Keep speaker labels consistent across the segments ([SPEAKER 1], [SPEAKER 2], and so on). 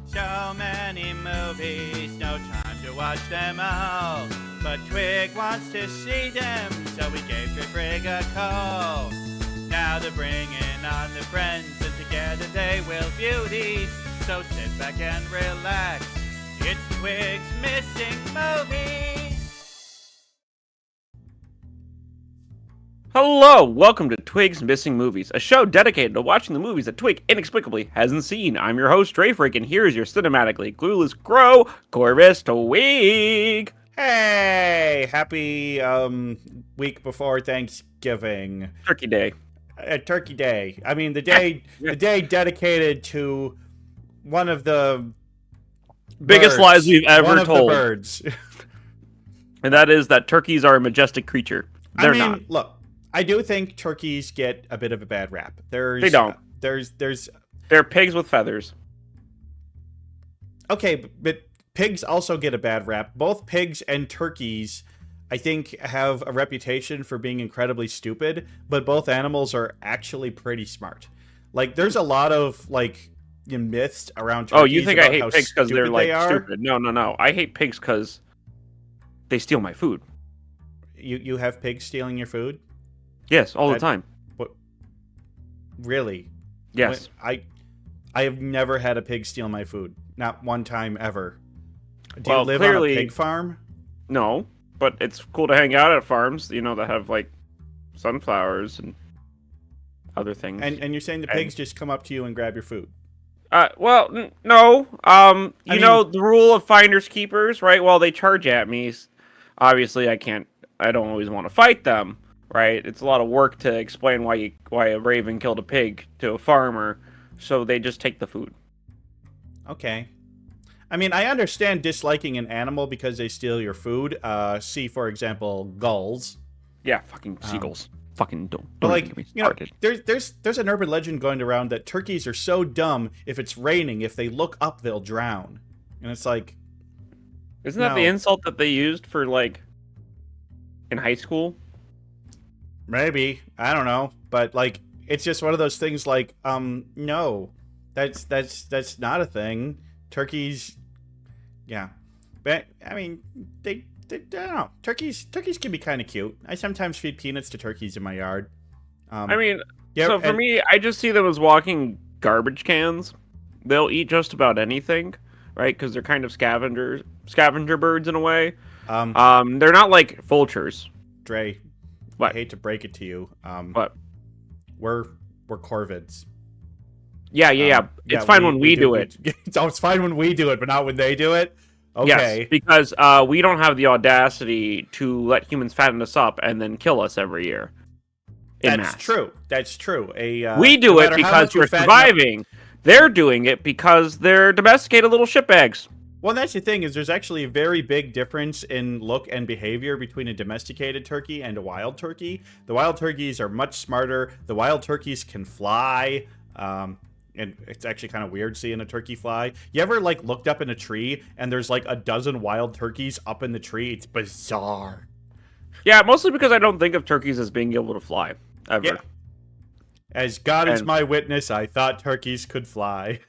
[SPEAKER 1] So many movies, no time to watch them all. But Twig wants to see them, so we gave Twig a call. Now they're bringing on their friends, and together they will view these. So sit back and relax. It's Twig's Missing Movies.
[SPEAKER 2] Hello, welcome to Twig's Missing Movies, a show dedicated to watching the movies that Twig inexplicably hasn't seen. I'm your host, Drayfreak, and here's your cinematically clueless crow, Corvus Twig.
[SPEAKER 1] Hey, happy week before Thanksgiving.
[SPEAKER 2] Turkey Day.
[SPEAKER 1] Turkey Day. I mean, the day dedicated to one of the
[SPEAKER 2] biggest
[SPEAKER 1] birds.
[SPEAKER 2] lies we've ever
[SPEAKER 1] one of
[SPEAKER 2] told.
[SPEAKER 1] The birds.
[SPEAKER 2] And that is that turkeys are a majestic creature. They're not.
[SPEAKER 1] Look, I do think turkeys get a bit of a bad rap.
[SPEAKER 2] They don't. They're pigs with feathers.
[SPEAKER 1] Okay, but pigs also get a bad rap. Both pigs and turkeys, I think, have a reputation for being incredibly stupid, but both animals are actually pretty smart. Like, there's a lot of, like, myths around turkeys.
[SPEAKER 2] Oh, you think I hate pigs because they're, like,
[SPEAKER 1] they
[SPEAKER 2] stupid. No. I hate pigs because they steal my food.
[SPEAKER 1] You have pigs stealing your food?
[SPEAKER 2] Yes, all the time.
[SPEAKER 1] What? Really?
[SPEAKER 2] Yes.
[SPEAKER 1] I have never had a pig steal my food. Not one time ever. Do
[SPEAKER 2] Well,
[SPEAKER 1] you live
[SPEAKER 2] clearly,
[SPEAKER 1] on a pig farm?
[SPEAKER 2] No, but it's cool to hang out at farms, that have, like, sunflowers and other things.
[SPEAKER 1] And you're saying the pigs just come up to you and grab your food?
[SPEAKER 2] Well, no. The rule of finders keepers, right? Well, they charge at me. Obviously, I don't always want to fight them, right? It's a lot of work to explain why a raven killed a pig to a farmer, so they just take the food.
[SPEAKER 1] Okay. I mean, I understand disliking an animal because they steal your food. See, for example, gulls.
[SPEAKER 2] Yeah, fucking seagulls. Fucking don't
[SPEAKER 1] like,
[SPEAKER 2] get me started.
[SPEAKER 1] There's an urban legend going around that turkeys are so dumb, if it's raining, if they look up, they'll drown. And it's like...
[SPEAKER 2] Isn't that the insult that they used for, like, in high school?
[SPEAKER 1] Maybe. I don't know. But, like, it's just one of those things like, no. That's not a thing. Turkeys... Yeah. But, I mean, they I don't know. Turkeys can be kind of cute. I sometimes feed peanuts to turkeys in my yard.
[SPEAKER 2] For me, I just see them as walking garbage cans. They'll eat just about anything, right? Because they're kind of scavenger birds in a way. They're not like vultures.
[SPEAKER 1] Dre,
[SPEAKER 2] what?
[SPEAKER 1] I hate to break it to you.
[SPEAKER 2] What?
[SPEAKER 1] We're corvids.
[SPEAKER 2] Yeah. It's fine when we do it.
[SPEAKER 1] It's fine when we do it, but not when they do it. Okay.
[SPEAKER 2] Yes, because we don't have the audacity to let humans fatten us up and then kill us every year.
[SPEAKER 1] That's true.
[SPEAKER 2] We do it because we're surviving. They're doing it because they're domesticated little shitbags.
[SPEAKER 1] Well, that's the thing, is there's actually a very big difference in look and behavior between a domesticated turkey and a wild turkey. The wild turkeys are much smarter. The wild turkeys can fly. And it's actually kind of weird seeing a turkey fly. You ever, like, looked up in a tree and there's, like, a dozen wild turkeys up in the tree? It's bizarre.
[SPEAKER 2] Yeah, mostly because I don't think of turkeys as being able to fly, ever. Yeah.
[SPEAKER 1] As God is my witness, I thought turkeys could fly.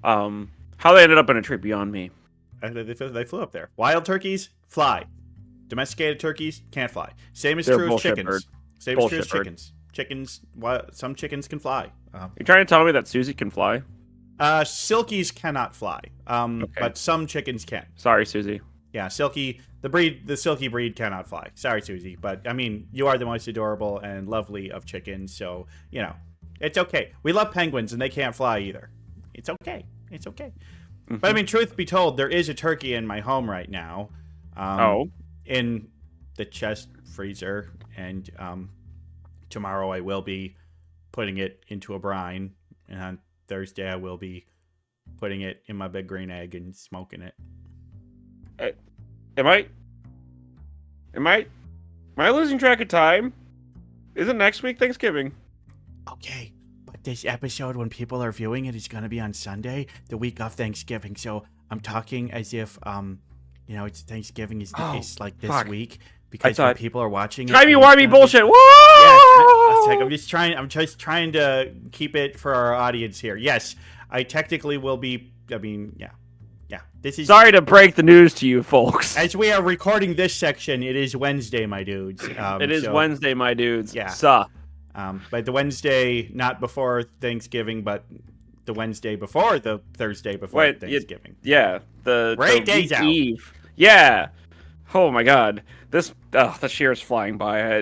[SPEAKER 2] How they ended up in a tree beyond me.
[SPEAKER 1] They flew up there. Wild turkeys, fly. Domesticated turkeys, can't fly. Same is true as chickens. Same is true as chickens. Some chickens can fly.
[SPEAKER 2] You're trying to tell me that Susie can fly?
[SPEAKER 1] Silkies cannot fly.
[SPEAKER 2] Okay.
[SPEAKER 1] But some chickens can.
[SPEAKER 2] Sorry, Susie.
[SPEAKER 1] Yeah, the silky breed cannot fly. Sorry, Susie, but I mean, you are the most adorable and lovely of chickens, so it's okay. We love penguins, and they can't fly either. It's okay. Mm-hmm. But I mean, truth be told, there is a turkey in my home right now. In the chest freezer, and tomorrow I will be putting it into a brine, and on Thursday I will be putting it in my big green egg and smoking it.
[SPEAKER 2] Am I losing track of time? Isn't next week Thanksgiving?
[SPEAKER 1] Okay, but this episode, when people are viewing it, is going to be on Sunday, the week of Thanksgiving. So I'm talking as if it's Thanksgiving is like this week. Because when people are watching it,
[SPEAKER 2] timey-wimey bullshit. Whoa!
[SPEAKER 1] Yeah, I'm just trying to keep it for our audience here. Yes, I technically will be. I mean, yeah. This is
[SPEAKER 2] Sorry to break the news to you, folks.
[SPEAKER 1] as we are recording this section. It is Wednesday, my dudes.
[SPEAKER 2] It is Wednesday, my dudes.
[SPEAKER 1] Yeah.
[SPEAKER 2] Suh.
[SPEAKER 1] But the Wednesday not before Thanksgiving, but the Wednesday before the Thursday before Thanksgiving.
[SPEAKER 2] Yeah, the
[SPEAKER 1] days out.
[SPEAKER 2] Eve. Yeah. Oh my God. The year is flying by.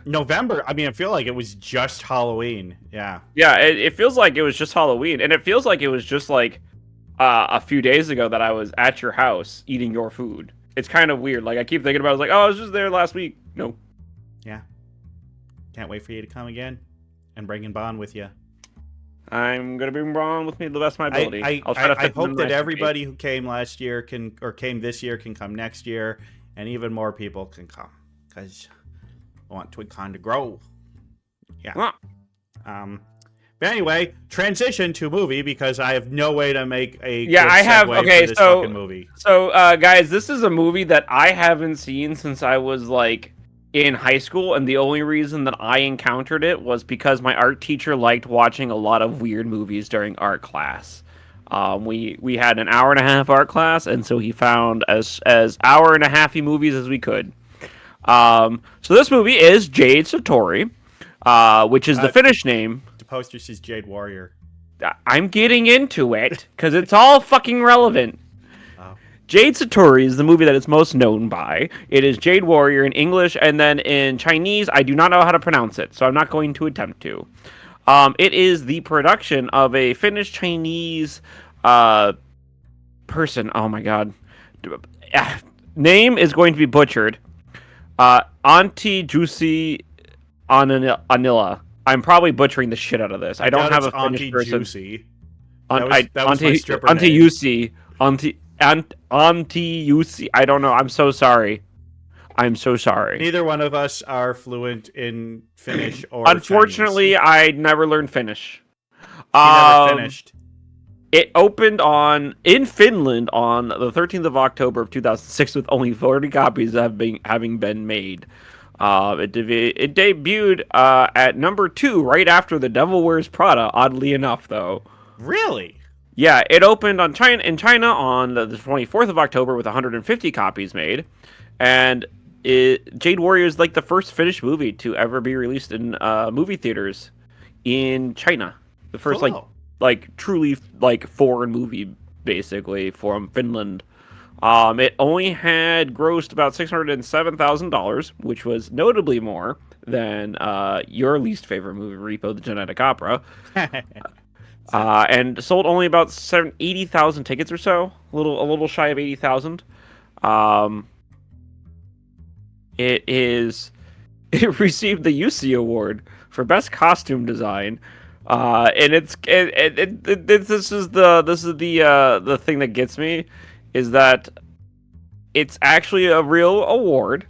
[SPEAKER 1] November. I mean, I feel like it was just Halloween. Yeah.
[SPEAKER 2] Yeah, it feels like it was just Halloween, and it feels like it was just like a few days ago that I was at your house eating your food. It's kind of weird. Like I keep thinking about it. I was like, oh, I was just there last week. No.
[SPEAKER 1] Yeah. Can't wait for you to come again and bring Bond with you.
[SPEAKER 2] I'm gonna bring Bond with me to the best of my ability.
[SPEAKER 1] I hope that everybody who came last year came this year can come next year, and even more people can come because I want TwigCon to grow. Yeah. But anyway, transition to movie because I have no way to make a good segue for this fucking movie.
[SPEAKER 2] So guys, this is a movie that I haven't seen since I was like in high school, and the only reason that I encountered it was because my art teacher liked watching a lot of weird movies during art class. We had an hour and a half art class, and so he found as hour and a halfy movies as we could. So this movie is Jadesoturi, which is the Finnish name.
[SPEAKER 1] The poster says Jade Warrior.
[SPEAKER 2] I'm getting into it because it's all fucking relevant. Jadesoturi is the movie that it's most known by. It is Jade Warrior in English, and then in Chinese, I do not know how to pronounce it, so I'm not going to attempt to. It is the production of a Finnish Chinese person. Oh my god. Name is going to be butchered. Auntie Juicy Anila. I'm probably butchering the shit out of this. I don't have a Finnish person.
[SPEAKER 1] Juicy. That was my stripper
[SPEAKER 2] Auntie
[SPEAKER 1] name.
[SPEAKER 2] Juicy. Auntie Yusi. I don't know. I'm so sorry.
[SPEAKER 1] Neither one of us are fluent in Finnish or
[SPEAKER 2] Unfortunately,
[SPEAKER 1] Chinese.
[SPEAKER 2] I never learned Finnish.
[SPEAKER 1] You never finished.
[SPEAKER 2] It opened in Finland on the 13th of October of 2006 with only 40 copies having been made. It debuted at number 2 right after The Devil Wears Prada, oddly enough, though.
[SPEAKER 1] Really?
[SPEAKER 2] Yeah, it opened in China on the 24th of October with 150 copies made, and Jade Warrior is like the first Finnish movie to ever be released in movie theaters in China. The first like truly like foreign movie basically from Finland. It only had grossed about $607,000, which was notably more than your least favorite movie, Repo the Genetic Opera. And sold only about 80,000 tickets or so, a little shy of 80,000. It received the UC Award for Best Costume Design, and this is the thing that gets me, is that it's actually a real award.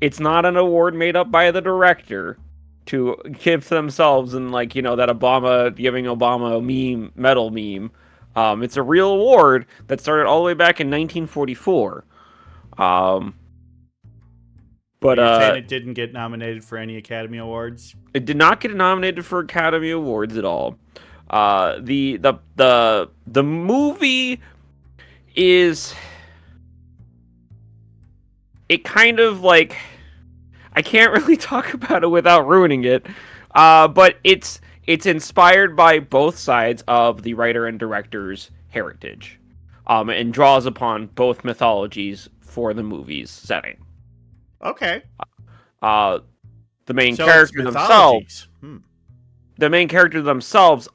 [SPEAKER 2] It's not an award made up by the director to give themselves and that Obama giving Obama a medal meme. It's a real award that started all the way back in 1944. But
[SPEAKER 1] you're saying it didn't get nominated for any Academy Awards?
[SPEAKER 2] It did not get nominated for Academy Awards at all. The movie is, it kind of like, I can't really talk about it without ruining it. But it's inspired by both sides of the writer and director's heritage, and draws upon both mythologies for the movie's setting.
[SPEAKER 1] Okay.
[SPEAKER 2] The main character themselves. The main character themselves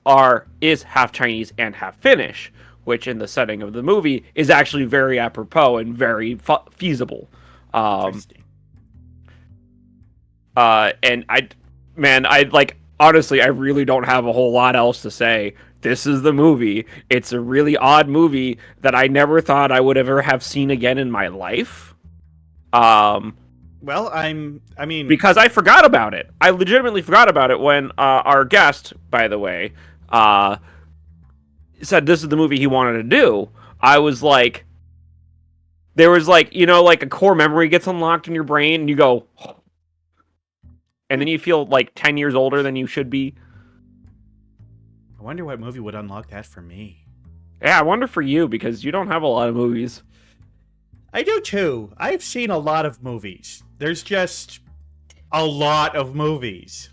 [SPEAKER 2] is half Chinese and half Finnish, which in the setting of the movie is actually very apropos and very feasible.
[SPEAKER 1] Interesting.
[SPEAKER 2] And honestly, I really don't have a whole lot else to say. This is the movie. It's a really odd movie that I never thought I would ever have seen again in my life.
[SPEAKER 1] Well,
[SPEAKER 2] because I forgot about it. I legitimately forgot about it when our guest, by the way, said this is the movie he wanted to do. I was like, there was like a core memory gets unlocked in your brain, and you go, and then you feel like 10 years older than you should be.
[SPEAKER 1] I wonder what movie would unlock that for me.
[SPEAKER 2] Yeah, I wonder for you, because you don't have a lot of movies.
[SPEAKER 1] I do too. I've seen a lot of movies. There's just a lot of movies.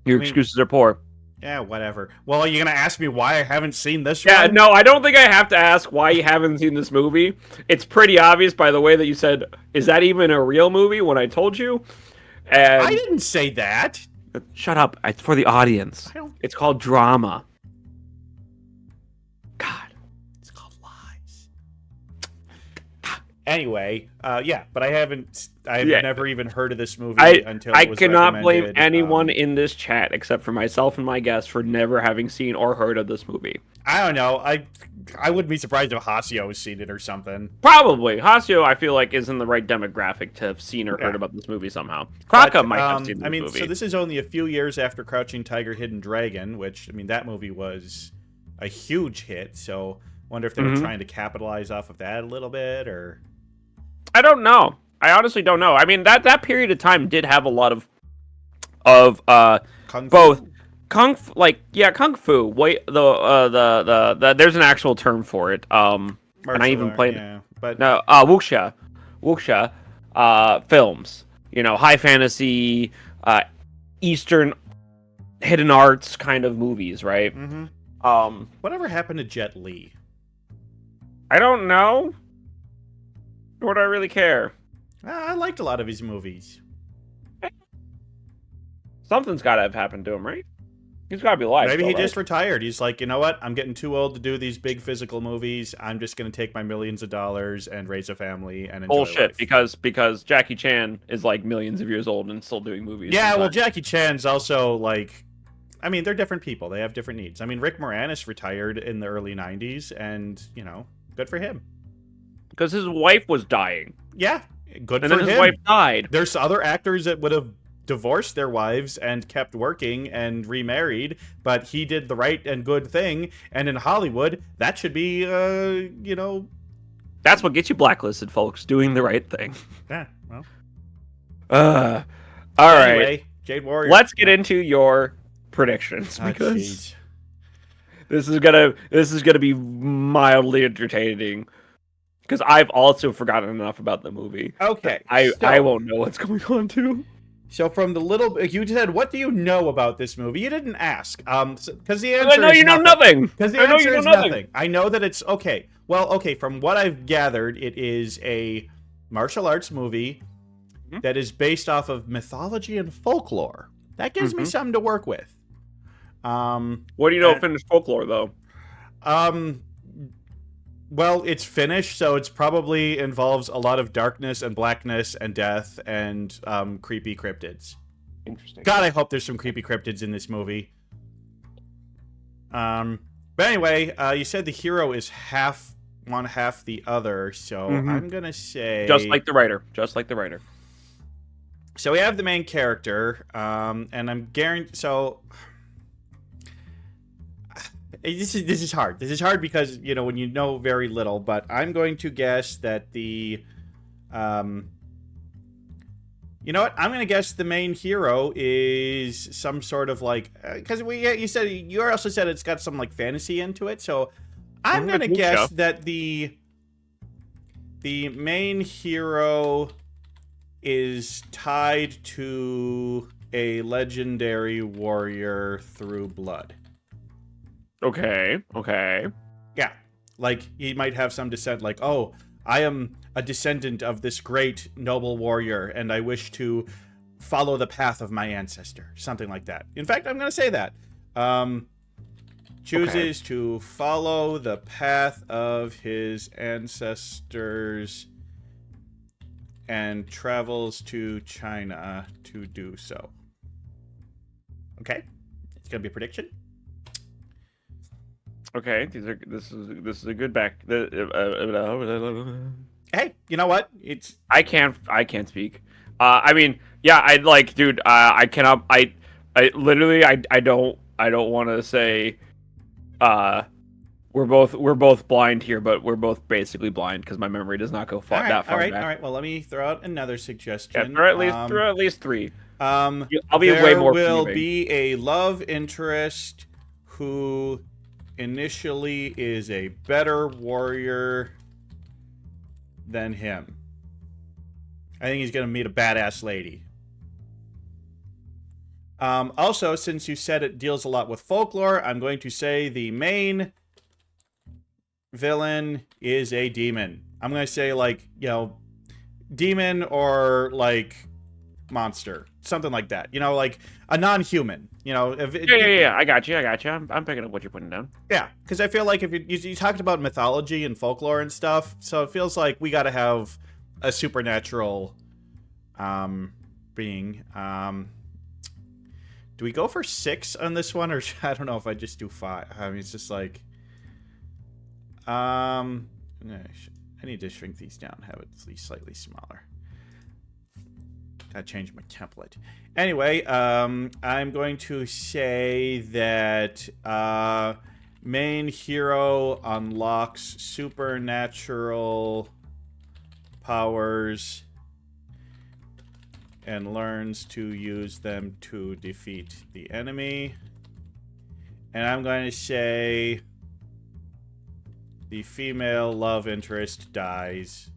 [SPEAKER 2] Your excuses are poor.
[SPEAKER 1] Yeah, whatever. Well, are you going to ask me why I haven't seen this
[SPEAKER 2] Yeah,
[SPEAKER 1] one?
[SPEAKER 2] no, I don't think I have to ask why you haven't seen this movie. It's pretty obvious by the way that you said, is that even a real movie when I told you? And
[SPEAKER 1] I didn't say that.
[SPEAKER 2] Shut up. It's for the audience. It's called drama. God.
[SPEAKER 1] It's called lies. Anyway, yeah, but I've never even heard of this movie until it was
[SPEAKER 2] I cannot blame
[SPEAKER 1] recommended.
[SPEAKER 2] anyone in this chat except for myself and my guests for never having seen or heard of this movie.
[SPEAKER 1] I don't know. I wouldn't be surprised if Hasio has seen it or something.
[SPEAKER 2] Probably. Hasio, I feel like, is in the right demographic to have seen or heard about this movie somehow. Kraka might have seen this movie.
[SPEAKER 1] So this is only a few years after Crouching Tiger, Hidden Dragon, which, I mean, that movie was a huge hit, so I wonder if they were trying to capitalize off of that a little bit, or...
[SPEAKER 2] I don't know. I honestly don't know. I mean, that period of time did have a lot of
[SPEAKER 1] Kung
[SPEAKER 2] both...
[SPEAKER 1] Fu?
[SPEAKER 2] Kung fu. Wait, the there's an actual term for it. And I even played wuxia films. You know, high fantasy, Eastern hidden arts kind of movies, right?
[SPEAKER 1] Mm-hmm. Whatever happened to Jet Li?
[SPEAKER 2] I don't know. Nor do I really care.
[SPEAKER 1] I liked a lot of his movies.
[SPEAKER 2] Something's got to have happened to him, right? He's got to be alive.
[SPEAKER 1] Maybe
[SPEAKER 2] still,
[SPEAKER 1] he just retired. He's like, you know what? I'm getting too old to do these big physical movies. I'm just going to take my millions of dollars and raise a family and enjoy
[SPEAKER 2] bullshit,
[SPEAKER 1] life.
[SPEAKER 2] because Jackie Chan is like millions of years old and still doing movies.
[SPEAKER 1] Yeah,
[SPEAKER 2] sometimes.
[SPEAKER 1] well, Jackie Chan's also like, I mean, they're different people. They have different needs. I mean, Rick Moranis retired in the early 90s, and, you know, good for him.
[SPEAKER 2] Because his wife was dying.
[SPEAKER 1] Yeah, good
[SPEAKER 2] and
[SPEAKER 1] for him.
[SPEAKER 2] And then his wife died.
[SPEAKER 1] There's other actors that would have divorced their wives and kept working and remarried, but he did the right and good thing, and in Hollywood, that should be, you know...
[SPEAKER 2] That's what gets you blacklisted, folks, doing the right thing.
[SPEAKER 1] Yeah, well...
[SPEAKER 2] All
[SPEAKER 1] anyway,
[SPEAKER 2] right.
[SPEAKER 1] Jade Warrior.
[SPEAKER 2] Let's get into your predictions, because this is gonna be mildly entertaining. Because I've also forgotten enough about the movie.
[SPEAKER 1] Okay.
[SPEAKER 2] I won't know what's going on, too.
[SPEAKER 1] So from the little... You said, what do you know about this movie? You didn't ask. Because the answer is
[SPEAKER 2] I know you know nothing.
[SPEAKER 1] Because the answer is nothing. I know that it's... Okay. Well, okay, from what I've gathered, it is a martial arts movie that is based off of mythology and folklore. That gives me something to work with.
[SPEAKER 2] What do you know of Finnish folklore, though?
[SPEAKER 1] Well, it's Finnish, so it's probably involves a lot of darkness and blackness and death and creepy cryptids.
[SPEAKER 2] Interesting.
[SPEAKER 1] God, I hope there's some creepy cryptids in this movie. But anyway, you said the hero is half one, half the other, so I'm gonna say...
[SPEAKER 2] Just like the writer. Just like the writer.
[SPEAKER 1] So we have the main character, and I'm guaranteed... So... This is hard. This is hard because, you know, when you know very little, but I'm going to guess that the... You know what? I'm going to guess the main hero is some sort of, like... Because you also said it's got some, like, fantasy into it, so I'm going to guess that the main hero is tied to a legendary warrior through blood.
[SPEAKER 2] Okay.
[SPEAKER 1] Yeah. Like, he might have some descent, like, oh, I am a descendant of this great noble warrior, and I wish to follow the path of my ancestor. Something like that. In fact, I'm going to say that. Chooses to follow the path of his ancestors and travels to China to do so. Okay? It's going to be a prediction.
[SPEAKER 2] Okay, this is a good back.
[SPEAKER 1] Hey, you know what?
[SPEAKER 2] I can't speak. I mean, yeah, I like, dude. I cannot. I literally, I don't want to say. We're both blind here, but we're both basically blind because my memory does not go that far back.
[SPEAKER 1] All right. Well, let me throw out another suggestion.
[SPEAKER 2] Yeah, throw at least 3. I'll be way
[SPEAKER 1] there
[SPEAKER 2] more
[SPEAKER 1] will
[SPEAKER 2] forgiving.
[SPEAKER 1] be a love interest who initially is a better warrior than him. I think he's going to meet a badass lady. Also, since you said it deals a lot with folklore, I'm going to say the main villain is a demon. I'm going to say, like, you know, demon or, like, monster. Something like that. You know, like a non-human. You know,
[SPEAKER 2] Yeah. I got you. I'm picking up what you're putting down.
[SPEAKER 1] Yeah, because I feel like if you talked about mythology and folklore and stuff, so it feels like we got to have a supernatural being. Do we go for 6 on this one, or I don't know if I just do 5? I mean, it's just like, I need to shrink these down, have it at least slightly smaller. Gotta change my template. Anyway, I'm going to say that main hero unlocks supernatural powers and learns to use them to defeat the enemy. And I'm going to say the female love interest dies.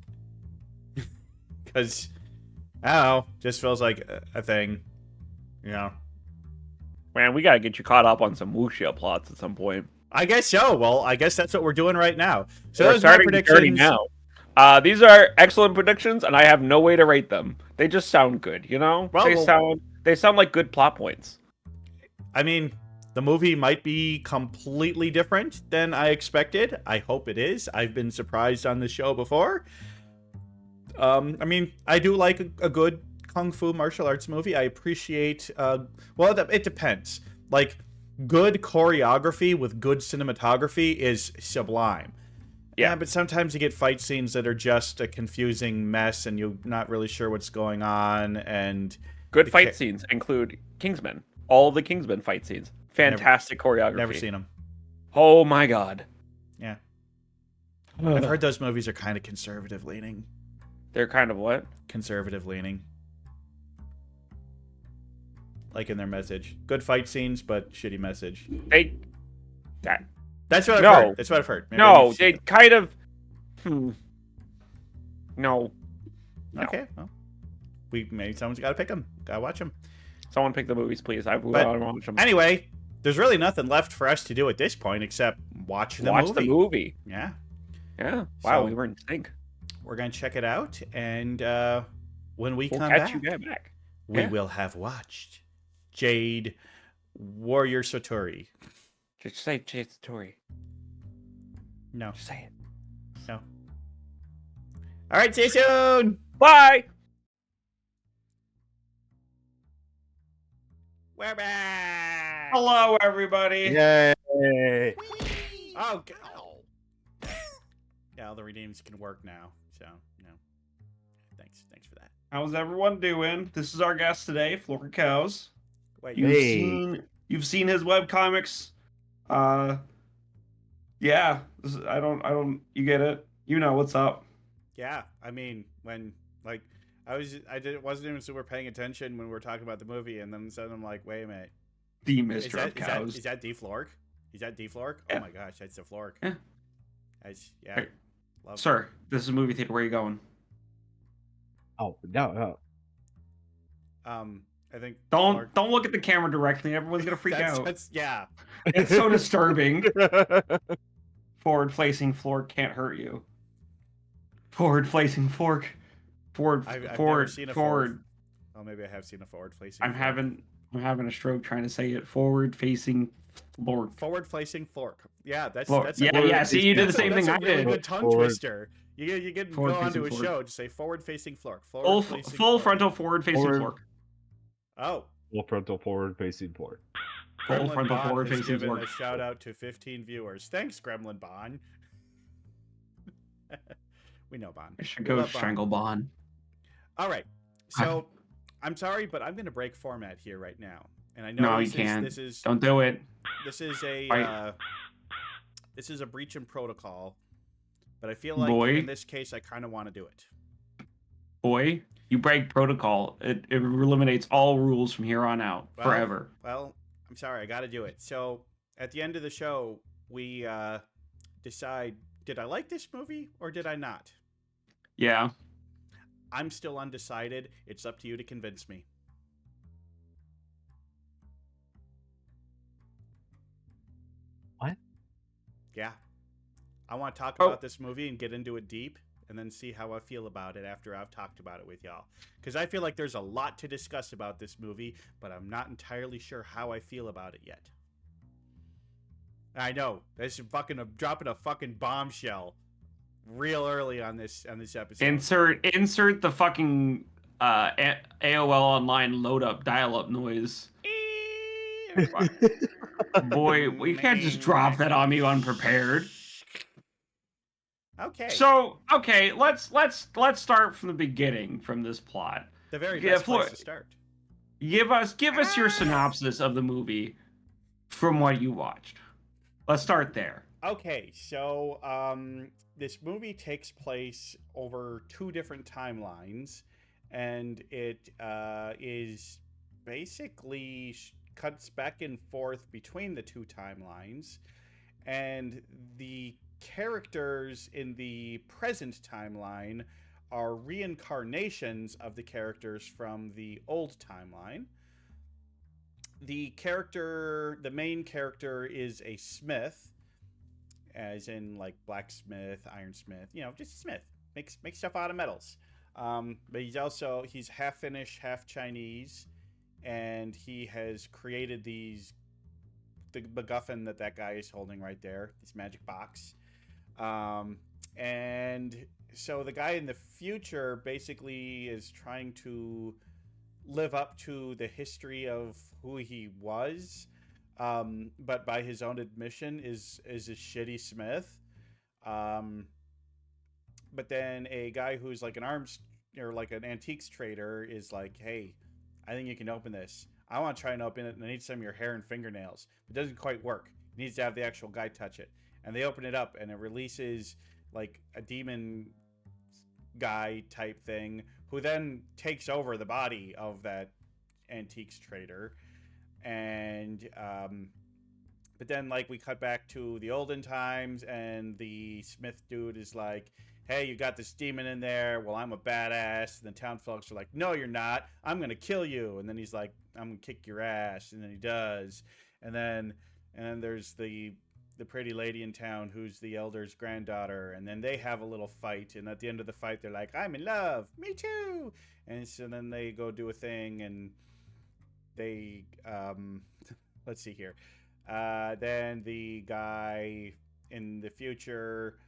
[SPEAKER 1] Because, I don't know, just feels like a thing. You know?
[SPEAKER 2] Man, we gotta get you caught up on some wuxia plots at some point.
[SPEAKER 1] I guess so. Well, I guess that's what we're doing right now. So
[SPEAKER 2] we're
[SPEAKER 1] those are my
[SPEAKER 2] starting the journey
[SPEAKER 1] predictions.
[SPEAKER 2] now. These are excellent predictions, and I have no way to rate them. They just sound good, you know?
[SPEAKER 1] Well,
[SPEAKER 2] they sound like good plot points.
[SPEAKER 1] I mean, the movie might be completely different than I expected. I hope it is. I've been surprised on the show before. I mean, I do like a good kung fu martial arts movie. I appreciate, well, it depends. Like, good choreography with good cinematography is sublime. Yeah, but sometimes you get fight scenes that are just a confusing mess and you're not really sure what's going on. And
[SPEAKER 2] good fight scenes include Kingsman. All the Kingsman fight scenes. Fantastic choreography.
[SPEAKER 1] Never seen them.
[SPEAKER 2] Oh my god.
[SPEAKER 1] Yeah. I've heard those movies are kind of conservative leaning.
[SPEAKER 2] They're kind of what?
[SPEAKER 1] Conservative leaning. Like in their message. Good fight scenes, but shitty message. That's what I've heard. That's what I've heard. Maybe
[SPEAKER 2] no, they kind of... No.
[SPEAKER 1] Okay, well. Maybe someone's got to pick them. Gotta watch them.
[SPEAKER 2] Someone pick the movies, please. I want to watch them.
[SPEAKER 1] Anyway, there's really nothing left for us to do at this point except watch the movie.
[SPEAKER 2] Watch the movie.
[SPEAKER 1] Yeah.
[SPEAKER 2] Yeah. Wow, we were in sync.
[SPEAKER 1] We're going to check it out, and when we'll come
[SPEAKER 2] catch you guys back.
[SPEAKER 1] We will have watched Jade Warrior Sotori.
[SPEAKER 2] Just say Jadesoturi.
[SPEAKER 1] No.
[SPEAKER 2] Just say it.
[SPEAKER 1] No. All right, see you soon.
[SPEAKER 2] Bye.
[SPEAKER 1] We're back.
[SPEAKER 2] Hello, everybody.
[SPEAKER 3] Yay.
[SPEAKER 1] Oh, God. Yeah, all the redeems can work now. So, you know. Thanks for that.
[SPEAKER 4] How's everyone doing? This is our guest today, Flork of Cows.
[SPEAKER 1] Wait,
[SPEAKER 4] You've seen his webcomics. Yeah, you get it. You know what's up.
[SPEAKER 1] Yeah, I mean, when, like, wasn't even super paying attention when we were talking about the movie, and then suddenly I'm like, wait a minute.
[SPEAKER 4] The Mr. of Cows.
[SPEAKER 1] Is that D Flork? Is that D Flork?
[SPEAKER 4] Yeah.
[SPEAKER 1] Oh my gosh, that's the Flork.
[SPEAKER 4] Yeah.
[SPEAKER 1] Yeah.
[SPEAKER 4] Hey, sir, this is a movie theater. Where are you going?
[SPEAKER 3] Oh, no.
[SPEAKER 1] I think
[SPEAKER 4] Don't look at the camera directly. Everyone's gonna freak out.
[SPEAKER 1] Yeah.
[SPEAKER 4] It's so disturbing. Forward-facing Flork can't hurt you. Forward-facing Flork.
[SPEAKER 1] I've never seen a
[SPEAKER 4] forward.
[SPEAKER 1] Oh, maybe I have seen a forward-facing.
[SPEAKER 4] I'm having a stroke trying to say it. Forward-facing Flork.
[SPEAKER 1] Forward-facing Flork. Yeah, that's
[SPEAKER 4] Flork.
[SPEAKER 1] that's
[SPEAKER 4] yeah. See, you did the same thing I
[SPEAKER 1] really
[SPEAKER 4] did.
[SPEAKER 1] Good tongue twister. You get go onto a
[SPEAKER 4] Flork.
[SPEAKER 1] show. Just say forward-facing Flork.
[SPEAKER 4] Full frontal forward-facing Flork.
[SPEAKER 1] Oh.
[SPEAKER 3] Full frontal forward-facing Flork.
[SPEAKER 4] Full frontal forward-facing
[SPEAKER 1] Flork.
[SPEAKER 4] Flork.
[SPEAKER 1] A shout out to 15 viewers. Thanks, Gremlin Bond. We know Bond.
[SPEAKER 4] I should go strangle Bond.
[SPEAKER 1] All right. So, I'm sorry, but I'm going to break format here right now. And I know
[SPEAKER 4] you can't. Don't do it.
[SPEAKER 1] This is a breach in protocol, but I feel like in this case I kind of want to do it.
[SPEAKER 4] Boy, You break protocol. It eliminates all rules from here on out forever.
[SPEAKER 1] Well, I'm sorry, I got to do it. So at the end of the show, we decide: did I like this movie or did I not?
[SPEAKER 4] Yeah.
[SPEAKER 1] I'm still undecided. It's up to you to convince me.
[SPEAKER 3] What?
[SPEAKER 1] Yeah. I want to talk about this movie and get into it deep and then see how I feel about it after I've talked about it with y'all. Because I feel like there's a lot to discuss about this movie, but I'm not entirely sure how I feel about it yet. I know. This is fucking dropping a fucking bombshell real early on this episode.
[SPEAKER 4] Insert the fucking AOL online load up dial up noise. Boy, we can't just drop that on me unprepared.
[SPEAKER 1] Okay.
[SPEAKER 4] So, let's start from the beginning from this plot.
[SPEAKER 1] The very best place to start.
[SPEAKER 4] Give us your synopsis of the movie from what you watched. Let's start there.
[SPEAKER 1] Okay, so this movie takes place over 2 different timelines, and it is basically cuts back and forth between the 2 timelines, and the characters in the present timeline are reincarnations of the characters from the old timeline. The main character is a smith, as in like blacksmith, ironsmith, just a smith. Makes stuff out of metals. But he's half Finnish, half Chinese, and he has created the MacGuffin that guy is holding right there, this magic box. And so the guy in the future basically is trying to live up to the history of who he was, but by his own admission is a shitty smith. But then a guy who's like an antiques trader is like, hey, I think you can open this. I want to try and open it, and I need some of your hair and fingernails. It doesn't quite work. It needs to have the actual guy touch it. And they open it up, and it releases like a demon guy type thing, who then takes over the body of that antiques trader. And but then like we cut back to the olden times, and the smith dude is like, hey, you got this demon in there. Well, I'm a badass. And the town folks are like, no, you're not. I'm going to kill you. And then he's like, I'm going to kick your ass. And then he does. And then there's the pretty lady in town who's the elder's granddaughter. And then they have a little fight. And at the end of the fight, they're like, I'm in love. Me too. And so then they go do a thing, and they, let's see here. Then the guy in the future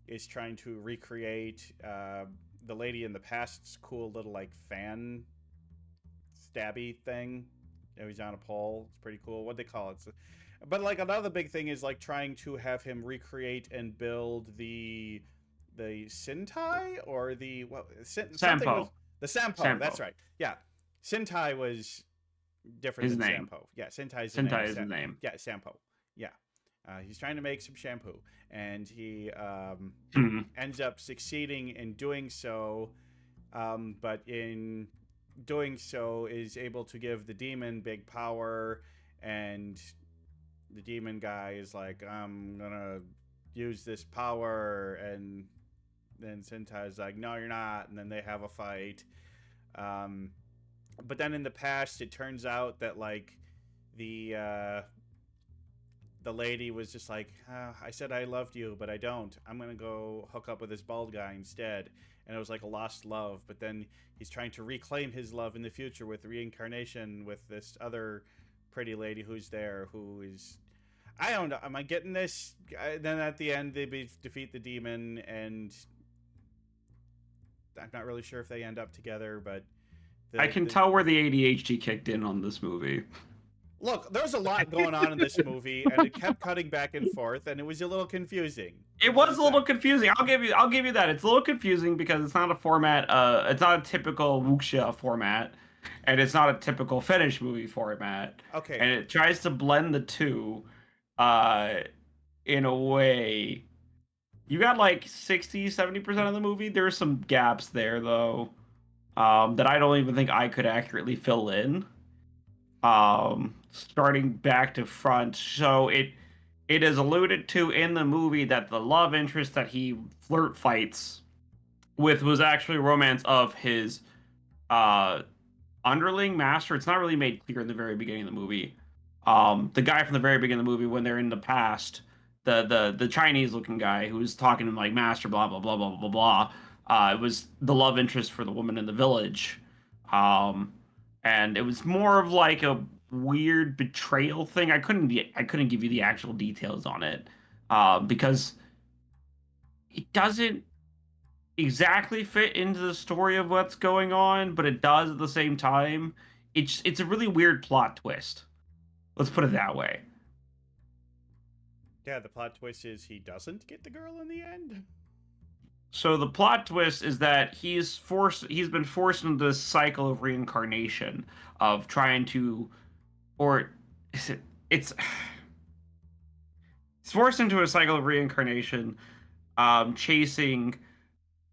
[SPEAKER 1] is trying to recreate the lady in the past's cool little like fan stabby thing. He's on a pole. It's pretty cool. What they call it? But like another big thing is like trying to have him recreate and build the Sentai or the
[SPEAKER 4] Sampo.
[SPEAKER 1] The Sampo. That's right. Yeah, Sentai was different
[SPEAKER 4] his
[SPEAKER 1] than
[SPEAKER 4] name.
[SPEAKER 1] Sampo. Yeah, Sentai is
[SPEAKER 4] the name.
[SPEAKER 1] Yeah, Sampo. Yeah. He's trying to make some shampoo, and he ends up succeeding in doing so, but in doing so is able to give the demon big power, and the demon guy is like, I'm gonna use this power, and then Sentai's like, no, you're not, and then they have a fight. But then in the past, it turns out that like the lady was just like, I said I loved you, but I don't. I'm going to go hook up with this bald guy instead. And it was like a lost love. But then he's trying to reclaim his love in the future with reincarnation with this other pretty lady who's there, who is... I don't know. Am I getting this? Then at the end, they defeat the demon, and I'm not really sure if they end up together, but...
[SPEAKER 4] I can tell where the ADHD kicked in on this movie.
[SPEAKER 1] Look, there's a lot going on in this movie, and it kept cutting back and forth, and it was a little confusing.
[SPEAKER 4] It was a little confusing. I'll give you that. It's a little confusing because it's not a format. It's not a typical wuxia format, and it's not a typical Finnish movie format.
[SPEAKER 1] Okay.
[SPEAKER 4] And it tries to blend the two, in a way. You got like 60-70% of the movie. There's some gaps there though. that I don't even think I could accurately fill in. Starting back to front. So it is alluded to in the movie that the love interest that he flirt fights with was actually romance of his uh underling master. It's not really made clear in the very beginning of the movie. The guy from the very beginning of the movie, when they're in the past, the Chinese looking guy who was talking to him like master, blah blah blah blah blah blah. It was the love interest for the woman in the village, um, and it was more of like a weird betrayal thing. I couldn't give you the actual details on it, because it doesn't exactly fit into the story of what's going on, but it does at the same time. It's a really weird plot twist. Let's put it that way.
[SPEAKER 1] Yeah, the plot twist is he doesn't get the girl in the end.
[SPEAKER 4] So the plot twist is that he's been forced into this cycle of reincarnation of trying to, or is it it's he's forced into a cycle of reincarnation, chasing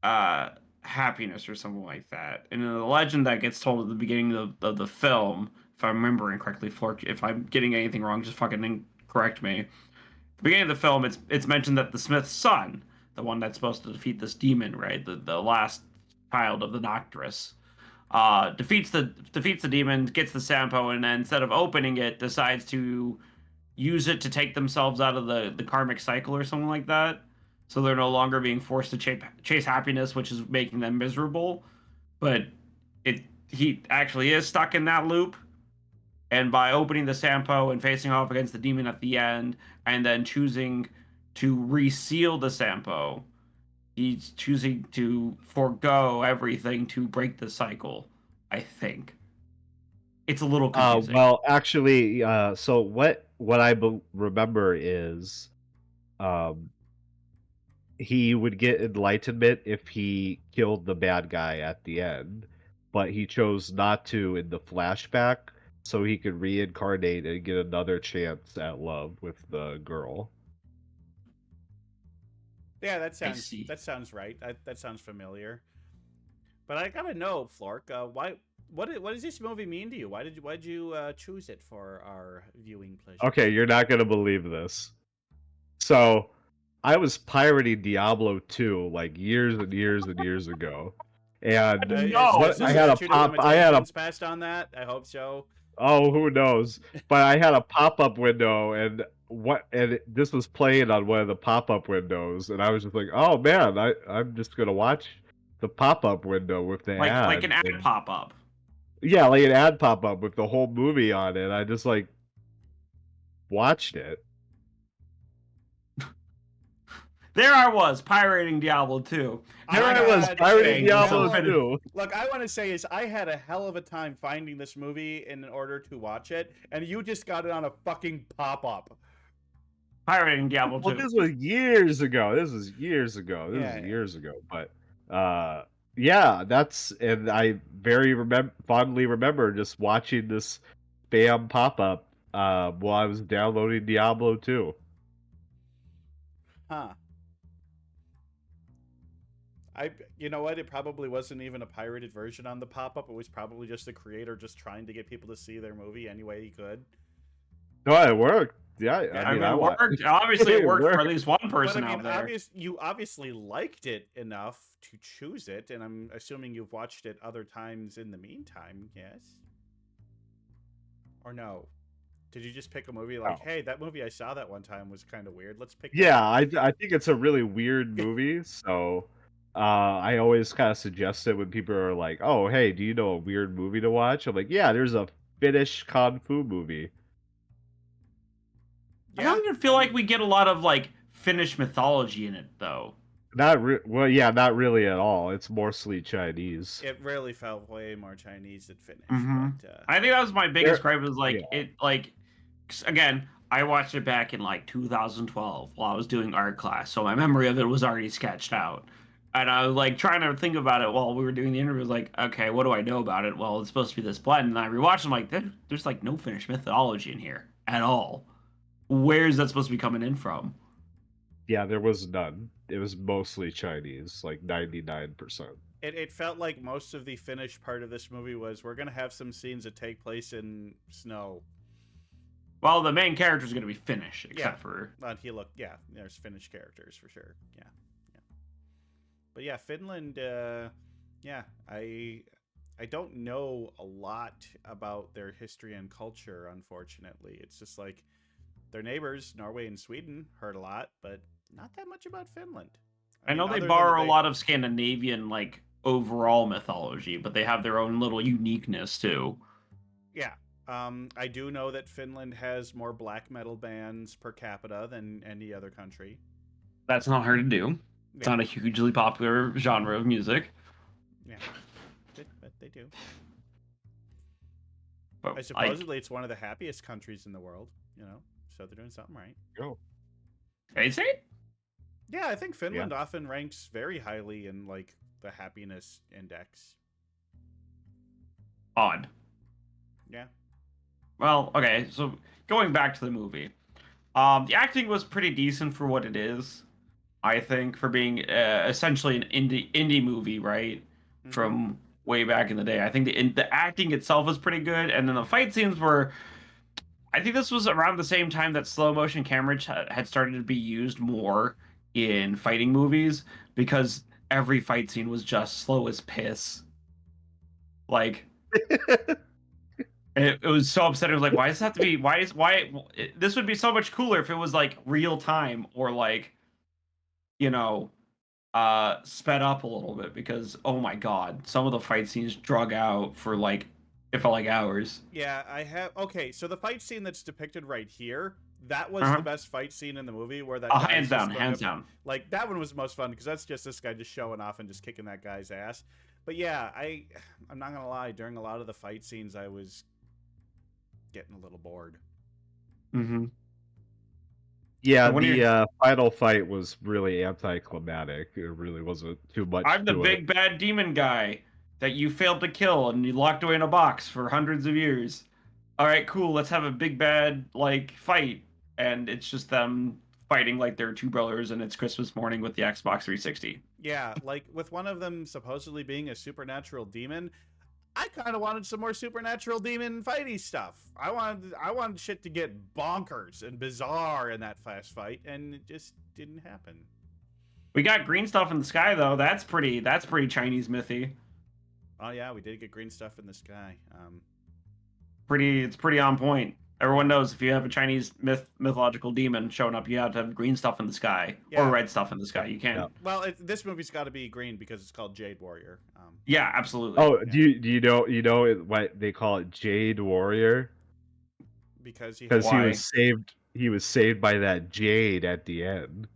[SPEAKER 4] uh happiness or something like that. And in the legend that gets told at the beginning of the film, if I'm remembering correctly, Flork, if I'm getting anything wrong, just fucking correct me. At the beginning of the film, it's mentioned that the Smith's son, the one that's supposed to defeat this demon, right, the last child of the Nocturus, defeats the demon, gets the Sampo, and then instead of opening it, decides to use it to take themselves out of the karmic cycle or something like that. So they're no longer being forced to chase happiness, which is making them miserable. But he actually is stuck in that loop. And by opening the Sampo and facing off against the demon at the end, and then choosing to reseal the Sampo, he's choosing to forego everything to break the cycle. I think it's a little confusing.
[SPEAKER 3] Well, actually, so what I remember is, um, he would get enlightenment if he killed the bad guy at the end, but he chose not to in the flashback, so he could reincarnate and get another chance at love with the girl.
[SPEAKER 1] Yeah,
[SPEAKER 4] see.
[SPEAKER 1] that sounds right. That sounds familiar. But I gotta know, Flork, why? What does this movie mean to you? Why'd you choose it for our viewing pleasure?
[SPEAKER 3] Okay, you're not gonna believe this. So, I was pirating Diablo 2 like years and years and years ago, and
[SPEAKER 4] No,
[SPEAKER 1] is the
[SPEAKER 3] I had a
[SPEAKER 1] statute of
[SPEAKER 3] pop. I had a
[SPEAKER 1] limitations passed on that? I hope so.
[SPEAKER 3] Oh, who knows? But I had a pop-up window, and this was playing on one of the pop-up windows, and I was just like, "Oh man, I'm just gonna watch the pop-up window with the
[SPEAKER 4] like
[SPEAKER 3] ad."
[SPEAKER 4] an ad
[SPEAKER 3] And
[SPEAKER 4] pop up.
[SPEAKER 3] yeah, like an ad pop-up with the whole movie on it. I just like watched it.
[SPEAKER 4] There I was pirating Diablo 2.
[SPEAKER 3] There I
[SPEAKER 1] had
[SPEAKER 3] was
[SPEAKER 1] to
[SPEAKER 3] pirating
[SPEAKER 1] say,
[SPEAKER 3] Diablo
[SPEAKER 1] no.
[SPEAKER 3] 2.
[SPEAKER 1] Look, I want to say is I had a hell of a time finding this movie in order to watch it, and you just got it on a fucking pop-up.
[SPEAKER 4] Pirating Diablo 2.
[SPEAKER 3] Well, this was years ago. This was years ago. But yeah, and I very fondly remember just watching this spam pop-up while I was downloading Diablo 2.
[SPEAKER 1] Huh. You know what? It probably wasn't even a pirated version on the pop-up. It was probably just the creator just trying to get people to see their movie any way he could.
[SPEAKER 3] No, it worked. Yeah,
[SPEAKER 4] I mean, it worked. Obviously, it worked for at least one person
[SPEAKER 1] But I mean,
[SPEAKER 4] out there.
[SPEAKER 1] you obviously liked it enough to choose it, and I'm assuming you've watched it other times in the meantime, yes? Or no? Did you just pick a movie like, hey, that movie I saw that one time was kind of weird. Let's pick that
[SPEAKER 3] Yeah,
[SPEAKER 1] up.
[SPEAKER 3] I think it's a really weird movie, so I always kind of suggest it when people are like, "Oh, hey, do you know a weird movie to watch?" I'm like, "Yeah, there's a Finnish kung fu movie."
[SPEAKER 4] I don't even feel like we get a lot of like Finnish mythology in it, though.
[SPEAKER 3] Well, yeah, not really at all. It's mostly Chinese.
[SPEAKER 1] It really felt way more Chinese than Finnish.
[SPEAKER 4] Mhm.
[SPEAKER 1] But,
[SPEAKER 4] I think that was my biggest gripe. Was like
[SPEAKER 3] yeah.
[SPEAKER 4] it like 'cause again. I watched it back in like 2012 while I was doing art class, so my memory of it was already sketched out. And I was like trying to think about it while we were doing the interview. I was like, okay, what do I know about it? Well, it's supposed to be this blend. And I rewatched. I'm like, there's like no Finnish mythology in here at all. Where's that supposed to be coming in from?
[SPEAKER 3] Yeah, there was none. It was mostly Chinese, like 99%.
[SPEAKER 1] It felt like most of the Finnish part of this movie was we're gonna have some scenes that take place in snow.
[SPEAKER 4] Well, the main character is going to be Finnish, except for
[SPEAKER 1] He looked, there's Finnish characters for sure. Yeah. But yeah, Finland. I don't know a lot about their history and culture. Unfortunately, it's just like their neighbors, Norway and Sweden, heard a lot, but not that much about Finland.
[SPEAKER 4] I
[SPEAKER 1] mean,
[SPEAKER 4] know they
[SPEAKER 1] other than
[SPEAKER 4] borrow
[SPEAKER 1] that
[SPEAKER 4] a lot of Scandinavian like overall mythology, but they have their own little uniqueness too.
[SPEAKER 1] Yeah. I do know that Finland has more black metal bands per capita than any other country.
[SPEAKER 4] That's not hard to do. It's
[SPEAKER 1] Yeah.
[SPEAKER 4] not a hugely popular genre of music.
[SPEAKER 1] Yeah. But they do.
[SPEAKER 4] But
[SPEAKER 1] I supposedly it's one of the happiest countries in the world, so they're doing something right.
[SPEAKER 3] Oh.
[SPEAKER 4] Is it?
[SPEAKER 1] Yeah, I think Finland often ranks very highly in like the happiness index.
[SPEAKER 4] Odd.
[SPEAKER 1] Yeah.
[SPEAKER 4] Well, okay, so going back to the movie. The acting was pretty decent for what it is, I think, for being essentially an indie movie, right?
[SPEAKER 1] Mm-hmm.
[SPEAKER 4] From way back in the day. I think the acting itself was pretty good, and then the fight scenes were. I think this was around the same time that slow motion cameras had started to be used more in fighting movies because every fight scene was just slow as piss. Like. It was so upsetting. It was like, why does it have to be? This would be so much cooler if it was like real time or like, sped up a little bit because oh my god, some of the fight scenes drug out for like it felt like hours.
[SPEAKER 1] Yeah, okay. So the fight scene that's depicted right here, that was the best fight scene in the movie, where that
[SPEAKER 4] hands down.
[SPEAKER 1] Like that one was the most fun because that's just this guy just showing off and just kicking that guy's ass. But yeah, I'm not gonna lie. During a lot of the fight scenes, I was getting a little bored.
[SPEAKER 4] Mm-hmm.
[SPEAKER 3] Yeah, the final fight was really anticlimactic. It really wasn't too much.
[SPEAKER 4] I'm the big bad demon guy that you failed to kill and you locked away in a box for hundreds of years. All right, cool. Let's have a big bad like fight, and it's just them fighting like they're two brothers, and it's Christmas morning with the Xbox 360.
[SPEAKER 1] Yeah, like with one of them supposedly being a supernatural demon. I kind of wanted some more supernatural demon fighty stuff. I wanted shit to get bonkers and bizarre in that fast fight, and it just didn't happen.
[SPEAKER 4] We got green stuff in the sky though. That's pretty Chinese mythy.
[SPEAKER 1] Oh yeah, we did get green stuff in the sky.
[SPEAKER 4] It's pretty on point. Everyone knows if you have a Chinese mythological demon showing up, you have to have green stuff in the sky or red stuff in the sky. You can't.
[SPEAKER 1] Yeah. Well, this movie's got to be green because it's called Jade Warrior.
[SPEAKER 4] Yeah, absolutely.
[SPEAKER 3] Oh, do you know what they call it, Jade Warrior?
[SPEAKER 1] Because he
[SPEAKER 3] was saved by that jade at the end.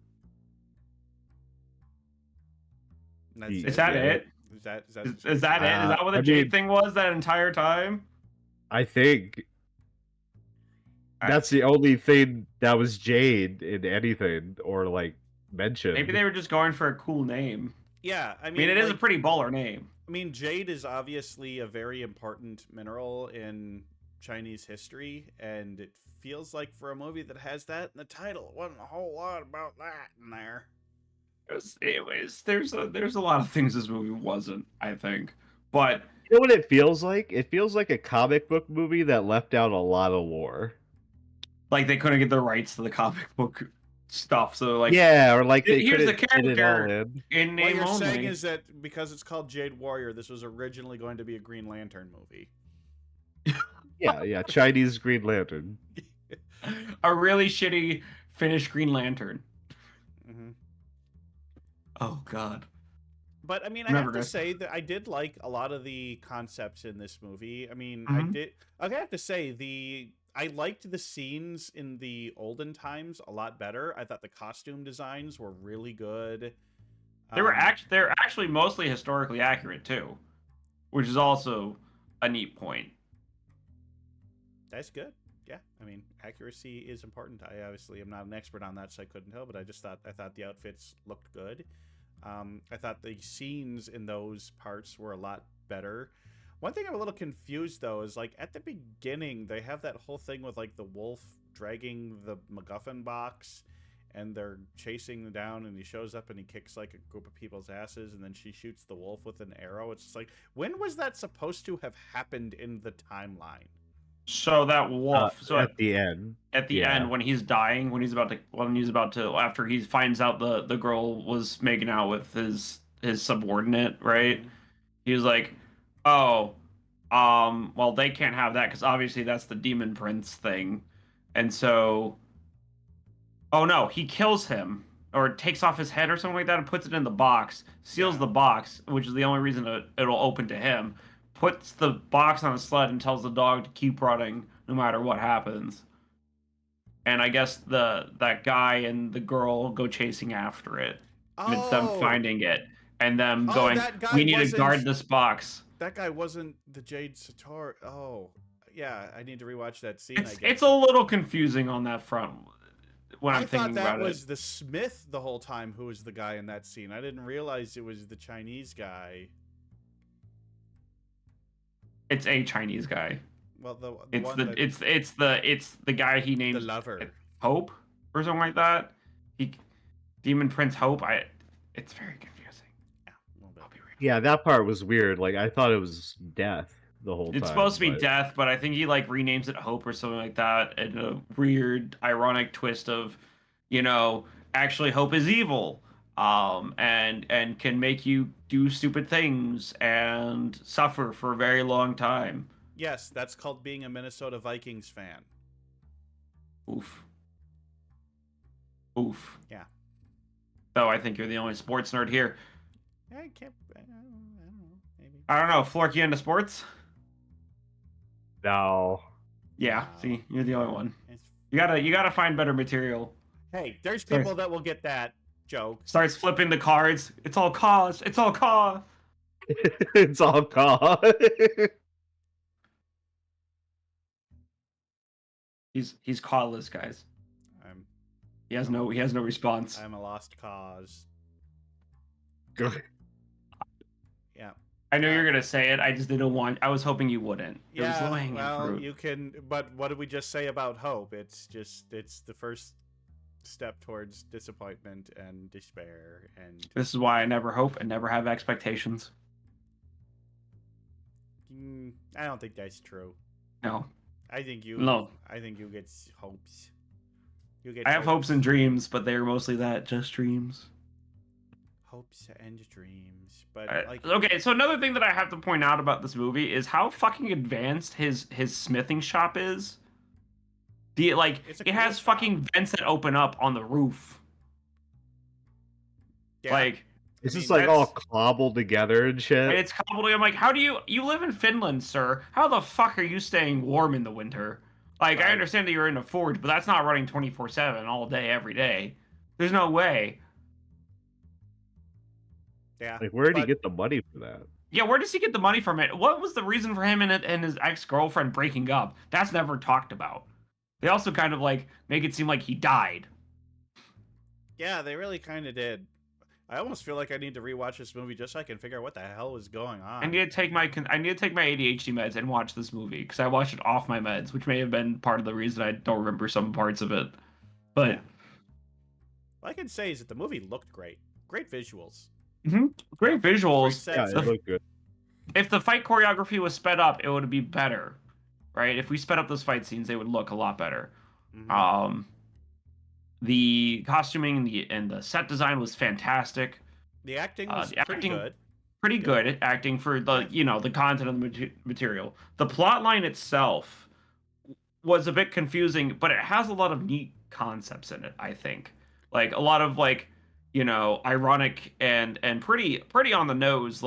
[SPEAKER 4] Is that it? Is that it? Is that what the jade thing was that entire time?
[SPEAKER 3] I think that's the only thing that was jade in anything or like mentioned.
[SPEAKER 4] Maybe they were just going for a cool name.
[SPEAKER 1] Yeah, I
[SPEAKER 4] mean it is a pretty baller name.
[SPEAKER 1] I mean, jade is obviously a very important mineral in Chinese history, and it feels like for a movie that has that in the title, it wasn't a whole lot about that in there.
[SPEAKER 4] There's a lot of things this movie wasn't, I think, but
[SPEAKER 3] you know what it feels like? It feels like a comic book movie that left out a lot of lore.
[SPEAKER 4] Like they couldn't get the rights to the comic book stuff, so like
[SPEAKER 3] or like they
[SPEAKER 4] here's the character
[SPEAKER 1] in name only. What you're saying is that because it's called Jade Warrior, this was originally going to be a Green Lantern movie.
[SPEAKER 3] yeah, Chinese Green Lantern.
[SPEAKER 4] A really shitty Finnish Green Lantern.
[SPEAKER 1] Mm-hmm.
[SPEAKER 4] Oh god.
[SPEAKER 1] But I mean, I have to say that I did like a lot of the concepts in this movie. I mean, I have to say I liked the scenes in the olden times a lot better. I thought the costume designs were really good.
[SPEAKER 4] They're actually mostly historically accurate too, which is also a neat point.
[SPEAKER 1] That's good. Yeah, I mean, accuracy is important. I obviously am not an expert on that, so I couldn't tell. But I thought the outfits looked good. I thought the scenes in those parts were a lot better. One thing I'm a little confused though is like at the beginning they have that whole thing with like the wolf dragging the MacGuffin box, and they're chasing them down, and he shows up and he kicks like a group of people's asses, and then she shoots the wolf with an arrow. It's just like, when was that supposed to have happened in the timeline?
[SPEAKER 4] So that wolf. So
[SPEAKER 3] at the end.
[SPEAKER 4] at the end, when he's dying, when he's about to, after he finds out the girl was making out with his subordinate, right? He was like, oh, well, they can't have that because obviously that's the demon prince thing, and so, oh no, he kills him or takes off his head or something like that and puts it in the box, seals the box, which is the only reason it'll open to him. Puts the box on a sled and tells the dog to keep running no matter what happens. And I guess that guy and the girl go chasing after it. And it's them finding it and them going, we need to guard this box.
[SPEAKER 1] That guy wasn't the Jadesoturi. Oh, yeah, I need to rewatch that scene.
[SPEAKER 4] It's a little confusing on that front when I'm thinking about it.
[SPEAKER 1] I thought that was the Smith the whole time who was the guy in that scene. I didn't realize it was the Chinese guy.
[SPEAKER 4] It's a Chinese guy.
[SPEAKER 1] Well,
[SPEAKER 4] it's the guy he named
[SPEAKER 1] the lover,
[SPEAKER 4] Hope or something like that. Demon Prince Hope. It's very confusing.
[SPEAKER 1] Yeah, a little bit.
[SPEAKER 3] Yeah, that part was weird. Like I thought it was Death the whole time.
[SPEAKER 4] It's supposed to be Death, but I think he like renames it Hope or something like that. And a weird, ironic twist of, actually Hope is evil. And can make you do stupid things and suffer for a very long time.
[SPEAKER 1] Yes, that's called being a Minnesota Vikings fan.
[SPEAKER 4] Oof.
[SPEAKER 1] Yeah.
[SPEAKER 4] So I think you're the only sports nerd here.
[SPEAKER 1] I don't know, maybe.
[SPEAKER 4] I don't know. Flork, you into sports?
[SPEAKER 3] No.
[SPEAKER 4] Yeah.
[SPEAKER 1] No.
[SPEAKER 4] See, you're the only one. You gotta find better material.
[SPEAKER 1] Hey, there's people that will get that joke.
[SPEAKER 4] Starts flipping the cards. It's all cause. It's all cause.
[SPEAKER 3] It's all cause.
[SPEAKER 4] He's causeless, guys. He has no response.
[SPEAKER 1] I'm a lost cause.
[SPEAKER 3] Good.
[SPEAKER 1] Yeah.
[SPEAKER 4] I know you're gonna say it. I just didn't want. I was hoping you wouldn't. It was
[SPEAKER 1] Yeah.
[SPEAKER 4] low-hanging
[SPEAKER 1] Well,
[SPEAKER 4] fruit.
[SPEAKER 1] you can. But what did we just say about hope? It's the first step towards disappointment and despair. And
[SPEAKER 4] This is why I never hope and never have expectations.
[SPEAKER 1] I don't think that's true.
[SPEAKER 4] No.
[SPEAKER 1] I think you.
[SPEAKER 4] No.
[SPEAKER 1] I think you get hopes.
[SPEAKER 4] I have hopes and dreams, but they are mostly that, just dreams.
[SPEAKER 1] Hopes and dreams, but
[SPEAKER 4] okay. So another thing that I have to point out about this movie is how fucking advanced his smithing shop is. It has fucking vents that open up on the roof.
[SPEAKER 1] Yeah.
[SPEAKER 3] It's just like all cobbled together and shit.
[SPEAKER 4] And it's cobbled. I'm like, how do you live in Finland, sir? How the fuck are you staying warm in the winter? Like, I understand that you're in a forge, but that's not running 24/7 all day, every day. There's no way.
[SPEAKER 1] Yeah.
[SPEAKER 3] Like, where did he get the money for that?
[SPEAKER 4] Yeah, where does he get the money from it? What was the reason for him and his ex-girlfriend breaking up? That's never talked about. They also kind of make it seem like he died.
[SPEAKER 1] Yeah, they really kind of did. I almost feel like I need to rewatch this movie just so I can figure out what the hell was going on.
[SPEAKER 4] I need to take my ADHD meds and watch this movie because I watched it off my meds, which may have been part of the reason I don't remember some parts of it. But
[SPEAKER 1] yeah. All I can say is that the movie looked great. Great visuals.
[SPEAKER 4] Great visuals.
[SPEAKER 1] Great
[SPEAKER 3] Yeah, it looked good.
[SPEAKER 4] If the fight choreography was sped up, it would be better, right? If we sped up those fight scenes, they would look a lot better.
[SPEAKER 1] Mm-hmm.
[SPEAKER 4] The costuming and the set design was fantastic.
[SPEAKER 1] The acting was pretty good.
[SPEAKER 4] Pretty good at acting for the content of the material. The plot line itself was a bit confusing, but it has a lot of neat concepts in it, I think. Like a lot of ironic and pretty on the nose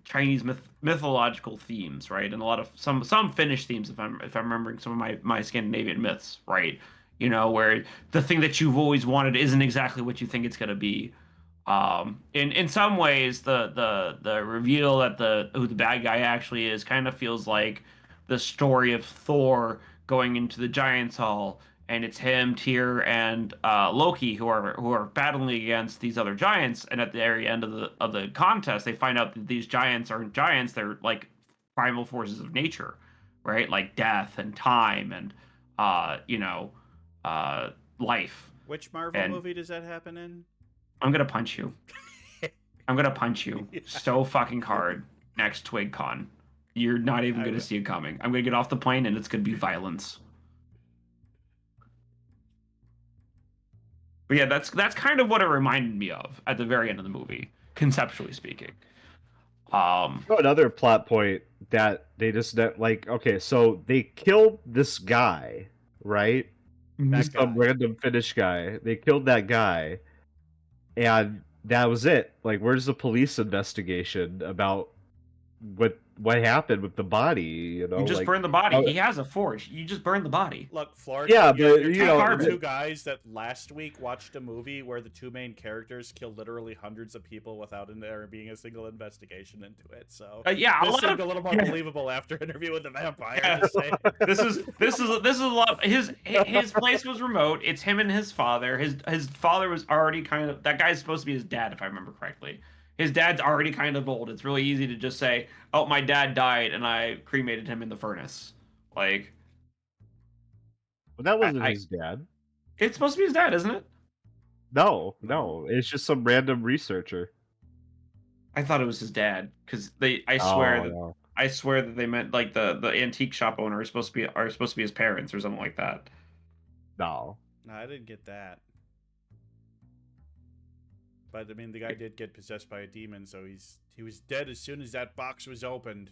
[SPEAKER 4] Chinese mythological themes, right? And a lot of some Finnish themes if I'm remembering some of my Scandinavian myths, right? Where the thing that you've always wanted isn't exactly what you think it's going to be. In some ways, the reveal that who the bad guy actually is kind of feels like the story of Thor going into the Giants Hall, and it's him, Tyr, and Loki who are battling against these other giants. And at the very end of the contest, they find out that these giants aren't giants; they're like primal forces of nature, right? Like death and time and life.
[SPEAKER 1] Which Marvel
[SPEAKER 4] And-
[SPEAKER 1] movie does that happen in?
[SPEAKER 4] I'm gonna punch you. I'm gonna punch you
[SPEAKER 1] Yeah.
[SPEAKER 4] so fucking hard next TwigCon. You're not even
[SPEAKER 1] I
[SPEAKER 4] gonna
[SPEAKER 1] will.
[SPEAKER 4] see it coming. I'm gonna get off the plane and it's gonna be violence. But yeah, that's kind of what it reminded me of at the very end of the movie, conceptually speaking.
[SPEAKER 3] Another plot point that they just like. Okay, so they killed this guy, right?
[SPEAKER 1] That
[SPEAKER 3] Some
[SPEAKER 1] guy.
[SPEAKER 3] random Finnish guy. They killed that guy, and that was it. Like, where's the police investigation about what happened with the body? You know,
[SPEAKER 4] You just
[SPEAKER 3] like,
[SPEAKER 4] burn the body.
[SPEAKER 3] how-
[SPEAKER 4] He has a forge. You just burn the body.
[SPEAKER 1] Look, Flork,
[SPEAKER 3] Yeah,
[SPEAKER 1] you're,
[SPEAKER 3] but,
[SPEAKER 1] you're
[SPEAKER 3] you
[SPEAKER 1] talking
[SPEAKER 3] know,
[SPEAKER 1] about
[SPEAKER 4] the-
[SPEAKER 1] two guys that last week watched a movie where the two main characters killed literally hundreds of people without there being a single investigation into it. So
[SPEAKER 4] Yeah, a
[SPEAKER 1] this
[SPEAKER 4] lot
[SPEAKER 1] seemed
[SPEAKER 4] of
[SPEAKER 1] a little more
[SPEAKER 4] yeah.
[SPEAKER 1] believable after Interview with the Vampire.
[SPEAKER 4] Yeah.
[SPEAKER 1] Just saying.
[SPEAKER 4] This is a lot. His place was remote. It's him and his father. His father was already kind of, that guy's supposed to be his dad, if I remember correctly. His dad's already kind of old. It's really easy to just say, "Oh, my dad died, and I cremated him in the furnace." Like,
[SPEAKER 3] But that wasn't
[SPEAKER 4] I-
[SPEAKER 3] his dad.
[SPEAKER 4] it's supposed to be his dad, isn't it?
[SPEAKER 3] No, it's just some random researcher.
[SPEAKER 4] I thought it was his dad because I
[SPEAKER 3] No.
[SPEAKER 4] swear that they meant like the antique shop owner are supposed to be his parents or something like that.
[SPEAKER 3] No.
[SPEAKER 1] No, I didn't get that. But I mean, the guy did get possessed by a demon, so he was dead as soon as that box was opened.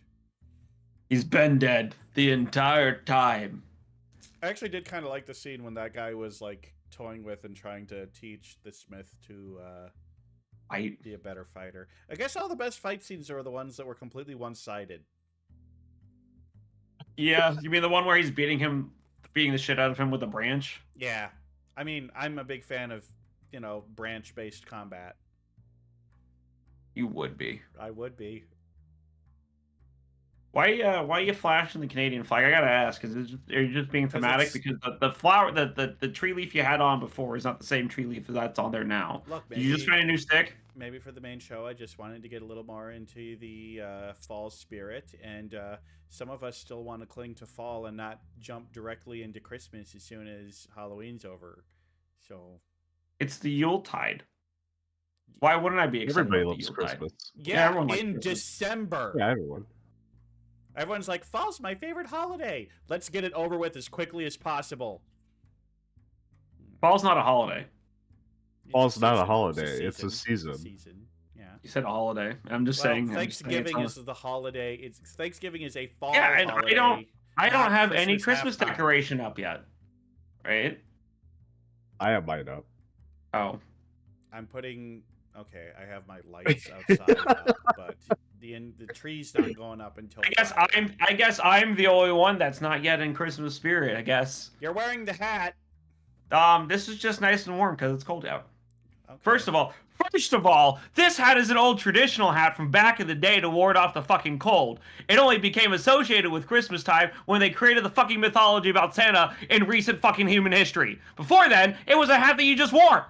[SPEAKER 4] He's been dead the entire time.
[SPEAKER 1] I actually did kind of like the scene when that guy was like toying with and trying to teach the Smith to be a better fighter. I guess all the best fight scenes are the ones that were completely one-sided.
[SPEAKER 4] Yeah, you mean the one where he's beating the shit out of him with a branch?
[SPEAKER 1] Yeah, I mean, I'm a big fan of branch-based combat.
[SPEAKER 4] You would be.
[SPEAKER 1] I would be.
[SPEAKER 4] Why you flashing the Canadian flag? I gotta ask, are you just being
[SPEAKER 1] 'Cause
[SPEAKER 4] thematic?
[SPEAKER 1] it's-
[SPEAKER 4] Because the flower, the tree leaf you had on before is not the same tree leaf that's on there now.
[SPEAKER 1] Look,
[SPEAKER 4] Did you just find a new stick?
[SPEAKER 1] maybe for the main show, I just wanted to get a little more into the fall spirit, and some of us still want to cling to fall and not jump directly into Christmas as soon as Halloween's over. So
[SPEAKER 4] It's the Yuletide. Why wouldn't I be excited
[SPEAKER 3] Everybody
[SPEAKER 4] about the
[SPEAKER 3] loves
[SPEAKER 4] Yuletide?
[SPEAKER 3] Christmas.
[SPEAKER 1] yeah,
[SPEAKER 4] everyone likes
[SPEAKER 1] in
[SPEAKER 4] Christmas.
[SPEAKER 1] December.
[SPEAKER 3] Yeah, everyone.
[SPEAKER 1] Everyone's like, fall's my favorite holiday. Let's get it over with as quickly as possible.
[SPEAKER 4] Fall's not a holiday.
[SPEAKER 1] It's
[SPEAKER 3] Fall's not a
[SPEAKER 1] season.
[SPEAKER 3] holiday, it's a
[SPEAKER 1] It's
[SPEAKER 3] season.
[SPEAKER 1] season. Yeah.
[SPEAKER 4] You said a holiday. I'm just saying. I'm just saying
[SPEAKER 1] Thanksgiving
[SPEAKER 4] it's
[SPEAKER 1] is the holiday. It's Thanksgiving is a fall
[SPEAKER 4] Yeah, and
[SPEAKER 1] holiday.
[SPEAKER 4] I don't
[SPEAKER 1] not
[SPEAKER 4] have any
[SPEAKER 1] Christmas
[SPEAKER 4] Christmas
[SPEAKER 1] halftime.
[SPEAKER 4] decoration up yet. Right?
[SPEAKER 3] I have mine up.
[SPEAKER 4] Oh.
[SPEAKER 1] I'm putting. Okay, I have my lights outside up, but the tree's not going up until.
[SPEAKER 4] I guess I'm the only one that's not yet in Christmas spirit, I guess.
[SPEAKER 1] You're wearing the hat.
[SPEAKER 4] This is just nice and warm because it's cold out.
[SPEAKER 1] Okay.
[SPEAKER 4] First of all, this hat is an old traditional hat from back in the day to ward off the fucking cold. It only became associated with Christmas time when they created the fucking mythology about Santa in recent fucking human history. Before then, it was a hat that you just wore.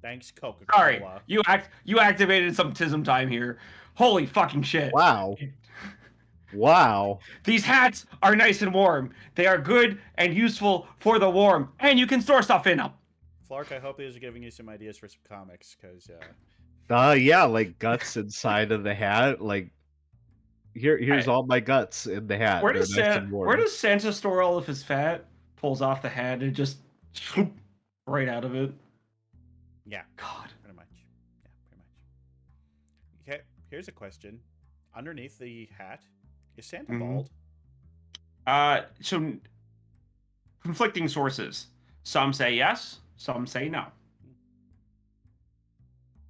[SPEAKER 1] Thanks, Coca-Cola.
[SPEAKER 4] Sorry, you activated some tism time here. Holy fucking shit.
[SPEAKER 3] Wow. Wow.
[SPEAKER 4] These hats are nice and warm. They are good and useful for the warm, and you can store stuff in them.
[SPEAKER 1] Flark, I hope these are giving you some ideas for some comics, because
[SPEAKER 3] Yeah, like guts inside of the hat. Like, here's all my guts in the hat.
[SPEAKER 4] Where
[SPEAKER 3] They're
[SPEAKER 4] does
[SPEAKER 3] nice
[SPEAKER 4] Santa,
[SPEAKER 3] and warm.
[SPEAKER 4] where does Santa store all of his fat? Pulls off the hat and just swoop right out of it.
[SPEAKER 1] yeah,
[SPEAKER 4] God.
[SPEAKER 1] pretty much. Yeah, pretty much. Okay, here's a question. Underneath the hat, is Santa
[SPEAKER 4] Mhm.
[SPEAKER 1] bald?
[SPEAKER 4] So conflicting sources. Some say yes, some say no.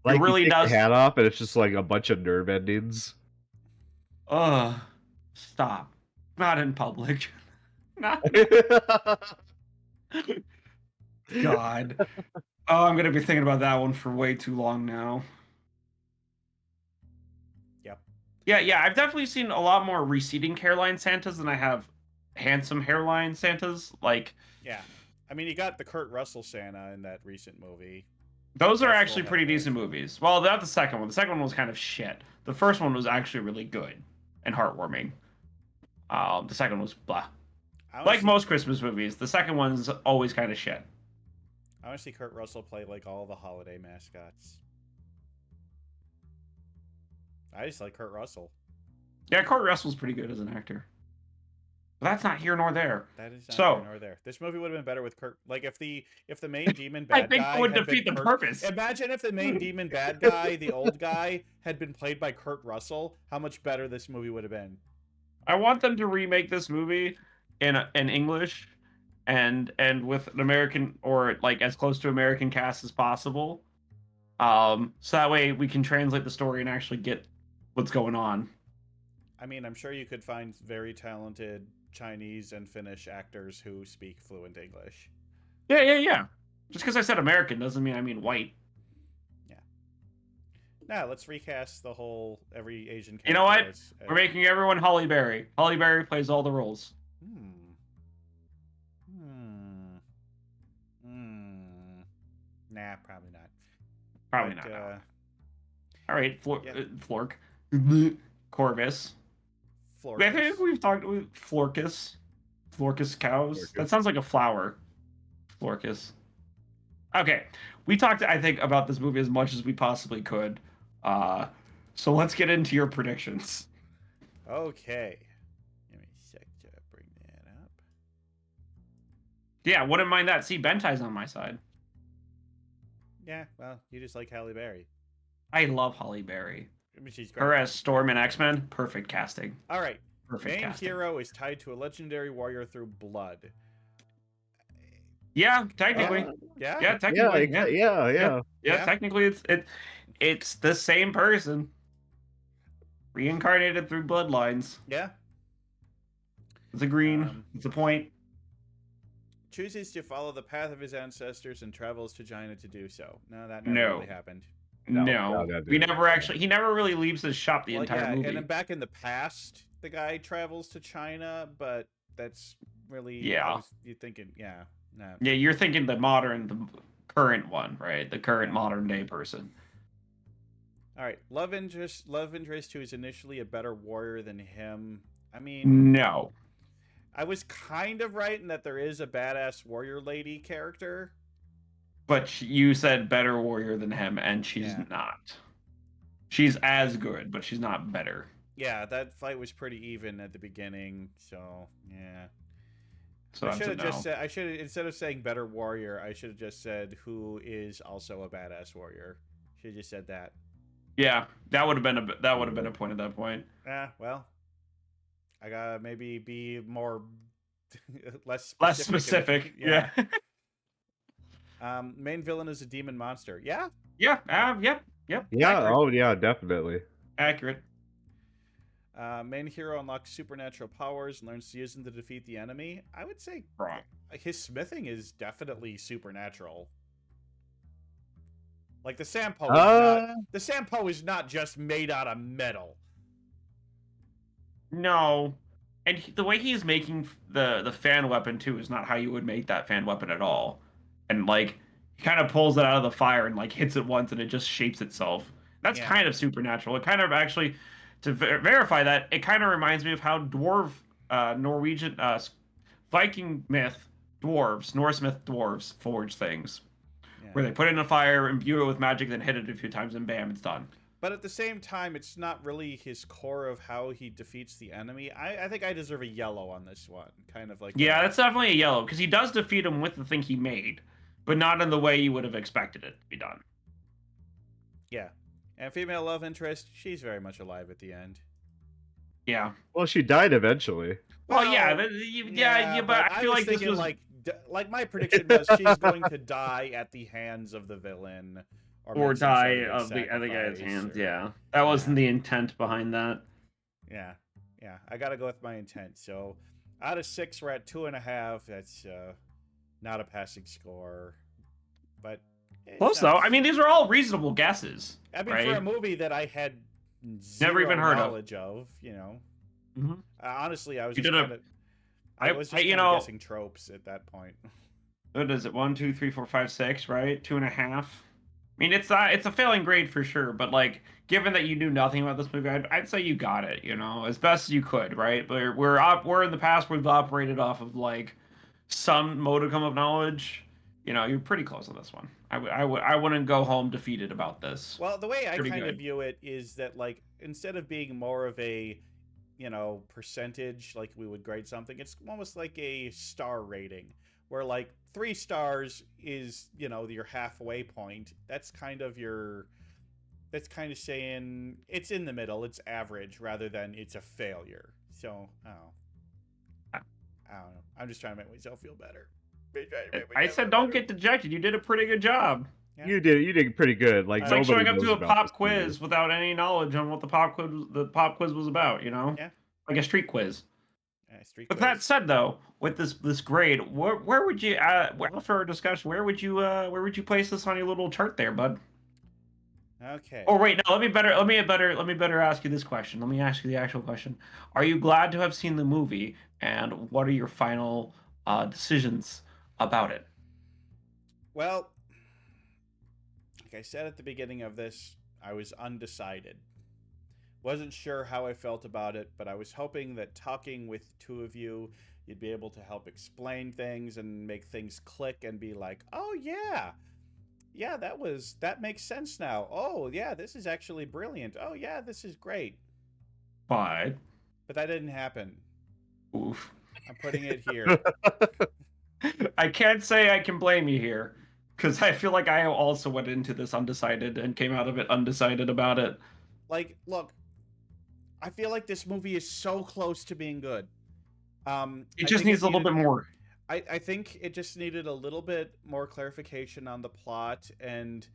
[SPEAKER 3] Like,
[SPEAKER 4] really
[SPEAKER 3] you take
[SPEAKER 4] does-
[SPEAKER 3] the hat off, and it's just like a bunch of nerve endings.
[SPEAKER 4] Ugh. Stop. Not in public. Not. God. Oh, I'm gonna be thinking about that one for way too long now.
[SPEAKER 1] Yep.
[SPEAKER 4] Yeah. I've definitely seen a lot more receding hairline Santas than I have handsome hairline Santas. Like,
[SPEAKER 1] Yeah. I mean, you got the Kurt Russell Santa in that recent movie.
[SPEAKER 4] those are
[SPEAKER 1] That's
[SPEAKER 4] actually
[SPEAKER 1] full
[SPEAKER 4] pretty
[SPEAKER 1] head.
[SPEAKER 4] decent movies. Well, not the second one. The second one was kind of shit. The first one was actually really good and heartwarming. The second was blah. Like
[SPEAKER 1] Honestly,
[SPEAKER 4] most Christmas movies, the second one's always kind of shit.
[SPEAKER 1] I want to see Kurt Russell play like all the holiday mascots. I just like Kurt Russell.
[SPEAKER 4] Yeah, Kurt Russell's pretty good as an actor. But that's not here nor there.
[SPEAKER 1] That is not
[SPEAKER 4] So-
[SPEAKER 1] here nor there. This movie would have been better with Kurt. Like if the main demon
[SPEAKER 4] I
[SPEAKER 1] bad
[SPEAKER 4] think
[SPEAKER 1] guy
[SPEAKER 4] it would
[SPEAKER 1] had
[SPEAKER 4] defeat
[SPEAKER 1] been
[SPEAKER 4] the
[SPEAKER 1] Kurt-
[SPEAKER 4] purpose.
[SPEAKER 1] Imagine if the main demon bad guy, the old guy, had been played by Kurt Russell. How much better this movie would have been.
[SPEAKER 4] I want them to remake this movie in English and with an American, or like as close to American cast as possible. So that way we can translate the story and actually get what's going on.
[SPEAKER 1] I mean, I'm sure you could find very talented Chinese and Finnish actors who speak fluent English.
[SPEAKER 4] Yeah. Just because I said American doesn't mean I mean white.
[SPEAKER 1] Now, let's recast the whole every Asian character.
[SPEAKER 4] You know what?
[SPEAKER 1] as-
[SPEAKER 4] We're making everyone Holly Berry. Holly Berry plays all the roles.
[SPEAKER 1] Nah, probably not.
[SPEAKER 4] Probably
[SPEAKER 1] But,
[SPEAKER 4] not. All right,
[SPEAKER 1] yeah.
[SPEAKER 4] Flork. Corvus.
[SPEAKER 1] Flork.
[SPEAKER 4] I think we've talked with Florkus. Florkus cows.
[SPEAKER 3] Florkus.
[SPEAKER 4] That sounds like a flower. Florkus. Okay. We talked, I think, about this movie as much as we possibly could. So let's get into your predictions.
[SPEAKER 1] Okay. Give me a sec to bring that up.
[SPEAKER 4] Yeah, wouldn't mind that. See, Bentai's on my side.
[SPEAKER 1] Yeah, well, you just like Halle Berry.
[SPEAKER 4] I love Holly Berry.
[SPEAKER 1] I mean, she's
[SPEAKER 4] Her
[SPEAKER 1] great.
[SPEAKER 4] as Storm in X-Men, perfect casting.
[SPEAKER 1] All right.
[SPEAKER 4] Perfect
[SPEAKER 1] Main
[SPEAKER 4] casting.
[SPEAKER 1] hero is tied to a legendary warrior through blood.
[SPEAKER 4] Yeah, technically.
[SPEAKER 1] Yeah?
[SPEAKER 4] Yeah, technically.
[SPEAKER 3] Yeah.
[SPEAKER 1] Yeah.
[SPEAKER 4] Technically, it's the same person, reincarnated through bloodlines.
[SPEAKER 1] Yeah.
[SPEAKER 4] It's a green.
[SPEAKER 1] Um,
[SPEAKER 4] It's a point.
[SPEAKER 1] Chooses to follow the path of his ancestors and travels to China to do so. No, that never
[SPEAKER 4] No.
[SPEAKER 1] really happened.
[SPEAKER 4] No,
[SPEAKER 3] that
[SPEAKER 4] we
[SPEAKER 3] didn't
[SPEAKER 4] never
[SPEAKER 3] happen.
[SPEAKER 4] actually. He never really leaves his shop the entire movie.
[SPEAKER 1] And then back in the past, the guy travels to China, but that's really
[SPEAKER 4] Yeah.
[SPEAKER 1] you're thinking, yeah, no.
[SPEAKER 4] Yeah, you're thinking the current one, right? The current modern day person.
[SPEAKER 1] All right, love interest who is initially a better warrior than him. I mean,
[SPEAKER 4] No.
[SPEAKER 1] I was kind of right in that there is a badass warrior lady character.
[SPEAKER 4] But you said better warrior than him, and she's
[SPEAKER 1] Yeah.
[SPEAKER 4] not. She's as good, but she's not better.
[SPEAKER 1] Yeah, that fight was pretty even at the beginning, so yeah.
[SPEAKER 4] So
[SPEAKER 1] I
[SPEAKER 4] that's
[SPEAKER 1] should
[SPEAKER 4] a
[SPEAKER 1] have
[SPEAKER 4] no.
[SPEAKER 1] just said instead of saying better warrior, I should have just said who is also a badass warrior. Should have just said that.
[SPEAKER 4] Yeah, that would have been a point at that point.
[SPEAKER 1] Well, I gotta maybe be more less
[SPEAKER 4] Specific. Yeah.
[SPEAKER 1] Main villain is a demon monster. Yeah.
[SPEAKER 4] Yep.
[SPEAKER 3] Yeah.
[SPEAKER 4] Accurate.
[SPEAKER 3] Oh, yeah. Definitely.
[SPEAKER 4] Accurate.
[SPEAKER 1] Main hero unlocks supernatural powers and learns to use them to defeat the enemy. I would say
[SPEAKER 4] Wrong.
[SPEAKER 1] his smithing is definitely supernatural. Like the Sampo, the Sampo is not just made out of metal.
[SPEAKER 4] No, and the way he's making the fan weapon too is not how you would make that fan weapon at all. And like he kind of pulls it out of the fire and like hits it once and it just shapes itself. That's
[SPEAKER 1] Yeah.
[SPEAKER 4] kind of supernatural. It kind of actually, to verify that, it kind of reminds me of how Norwegian Viking myth Norse myth dwarves forge things,
[SPEAKER 1] Yeah.
[SPEAKER 4] where they put it in a fire, imbue it with magic, then hit it a few times, and bam, it's done.
[SPEAKER 1] But at the same time, it's not really his core of how he defeats the enemy. I think I deserve a yellow on this one. Kind of like
[SPEAKER 4] Yeah, that's definitely a yellow, because he does defeat him with the thing he made, but not in the way you would have expected it to be done.
[SPEAKER 1] Yeah. And female love interest, she's very much alive at the end.
[SPEAKER 4] Yeah.
[SPEAKER 3] Well, she died eventually.
[SPEAKER 4] Well,
[SPEAKER 1] Well,
[SPEAKER 4] yeah, but I feel
[SPEAKER 1] was
[SPEAKER 4] like this
[SPEAKER 1] thinking,
[SPEAKER 4] was
[SPEAKER 1] like my prediction was she's going to die at the hands of the villain,
[SPEAKER 4] or
[SPEAKER 1] make some
[SPEAKER 4] die
[SPEAKER 1] sort
[SPEAKER 4] of the other guy's
[SPEAKER 1] sacrifice,
[SPEAKER 4] hands.
[SPEAKER 1] or-
[SPEAKER 4] Yeah, that wasn't the intent behind that.
[SPEAKER 1] Yeah, I gotta go with my intent. So, out of 6, we're at 2.5. That's not a passing score, but it's
[SPEAKER 4] Close
[SPEAKER 1] not-
[SPEAKER 4] though. I mean, these are all reasonable guesses.
[SPEAKER 1] I mean,
[SPEAKER 4] right?
[SPEAKER 1] for a movie that I had
[SPEAKER 4] Never even heard of.
[SPEAKER 1] knowledge of, you know.
[SPEAKER 4] Mhm.
[SPEAKER 1] Honestly, I was
[SPEAKER 4] You
[SPEAKER 1] just
[SPEAKER 4] did a-
[SPEAKER 1] kind of. I was just
[SPEAKER 4] you
[SPEAKER 1] kind of
[SPEAKER 4] know-
[SPEAKER 1] guessing tropes at that point.
[SPEAKER 4] What is it? 1, 2, 3, 4, 5, 6, right? 2.5. I mean, it's a failing grade for sure, but like, given that you knew nothing about this movie, I'd say you got it, you know, as best as you could, right? But we're in the past, we've operated off of like some modicum of knowledge, you're pretty close on this one. I wouldn't go home defeated about this.
[SPEAKER 1] Well, the way I
[SPEAKER 4] Pretty
[SPEAKER 1] kind of
[SPEAKER 4] good.
[SPEAKER 1] view it is that, like, instead of being more of a, percentage, like we would grade something, it's almost like a star rating, where, like, 3 stars is, your halfway point. That's kind of saying it's in the middle, it's average, rather than it's a failure. So, I don't know. I'm just trying to make myself feel better.
[SPEAKER 4] I said don't get dejected. You did a pretty good job.
[SPEAKER 1] Yeah.
[SPEAKER 3] You did pretty good. Like
[SPEAKER 4] It's like
[SPEAKER 3] nobody
[SPEAKER 4] showing up
[SPEAKER 3] knows
[SPEAKER 4] to a
[SPEAKER 3] about
[SPEAKER 4] pop
[SPEAKER 3] this
[SPEAKER 4] quiz
[SPEAKER 3] movie.
[SPEAKER 4] without any knowledge on what the pop quiz was about.
[SPEAKER 1] Yeah.
[SPEAKER 4] Like a street quiz.
[SPEAKER 1] Street
[SPEAKER 4] With
[SPEAKER 1] quiz.
[SPEAKER 4] that said, though, with this grade, where would you after our discussion, where would you place this on your little chart there, bud?
[SPEAKER 1] Okay.
[SPEAKER 4] Oh wait, no. Let me better ask you this question. Let me ask you the actual question. Are you glad to have seen the movie, and what are your final decisions about it?
[SPEAKER 1] Well, like I said at the beginning of this, I was undecided. Wasn't sure how I felt about it, but I was hoping that talking with the two of you, you'd be able to help explain things and make things click and be like, oh yeah, that makes sense now. Oh yeah, this is actually brilliant. Oh yeah, this is great.
[SPEAKER 4] But
[SPEAKER 1] that didn't happen.
[SPEAKER 4] Oof.
[SPEAKER 1] I'm putting it here.
[SPEAKER 4] I can't say I can blame you here, because I feel like I also went into this undecided and came out of it undecided about it.
[SPEAKER 1] Like, look, I feel like this movie is so close to being good.
[SPEAKER 4] It just needs a little bit more.
[SPEAKER 1] I think it just needed a little bit more clarification on the plot, and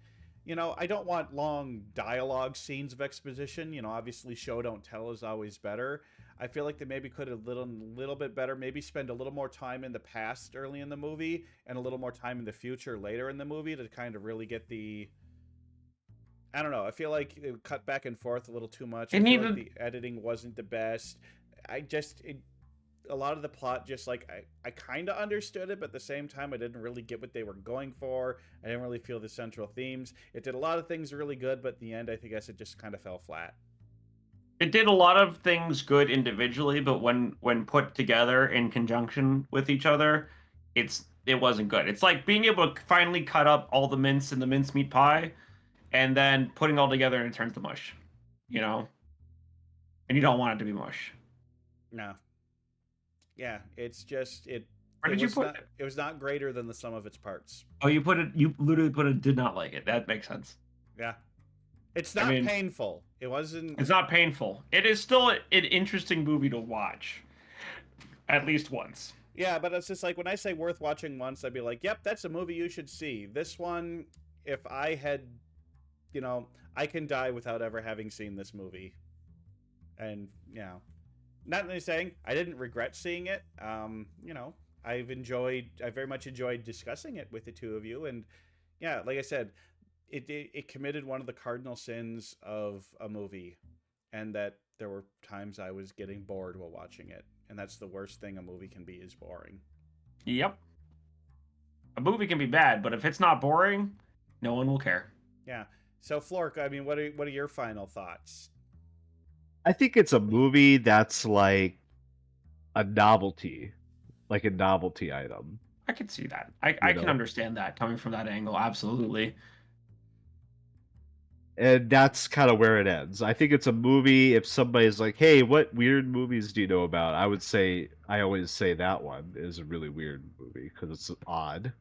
[SPEAKER 1] I don't want long dialogue scenes of exposition. Obviously show don't tell is always better. I feel like they maybe could have little bit better, maybe spend a little more time in the past early in the movie and a little more time in the future later in the movie to kind of really get the, I don't know. I feel like it cut back and forth a little too much. I feel like the editing wasn't the best. A lot of the plot, just like I kind of understood it, but at the same time, I didn't really get what they were going for. I didn't really feel the central themes. It did a lot of things really good, but in the end, I guess it just kind of fell flat.
[SPEAKER 4] It did a lot of things good individually, but when put together in conjunction with each other, it wasn't good. It's like being able to finally cut up all the mince in the mincemeat pie, and then putting all together and it turns to mush, and you don't want it to be mush.
[SPEAKER 1] No. Yeah, it's just it.
[SPEAKER 4] Where did you put it?
[SPEAKER 1] It was not greater than the sum of its parts.
[SPEAKER 4] Oh, you literally put it. Did not like it. That makes sense.
[SPEAKER 1] Yeah, it's not painful. It wasn't.
[SPEAKER 4] It's not painful. It is still an interesting movie to watch, at least once.
[SPEAKER 1] Yeah, but it's just like when I say worth watching once, I'd be like, "Yep, that's a movie you should see." This one, if I had, I can die without ever having seen this movie, and not only saying I didn't regret seeing it. I very much enjoyed discussing it with the two of you, and yeah, like I said, it committed one of the cardinal sins of a movie, and that there were times I was getting bored while watching it, and that's the worst thing a movie can be, is boring.
[SPEAKER 4] Yep. A movie can be bad, but if it's not boring, no one will care.
[SPEAKER 1] Yeah. So Flork, I mean, what are your final thoughts?
[SPEAKER 3] I think it's a movie that's like a novelty item.
[SPEAKER 4] I can see that. I can understand that coming from that angle. Absolutely.
[SPEAKER 3] And that's kind of where it ends. I think it's a movie. If somebody's like, "Hey, what weird movies do you know about?" I always say that one is a really weird movie because it's odd.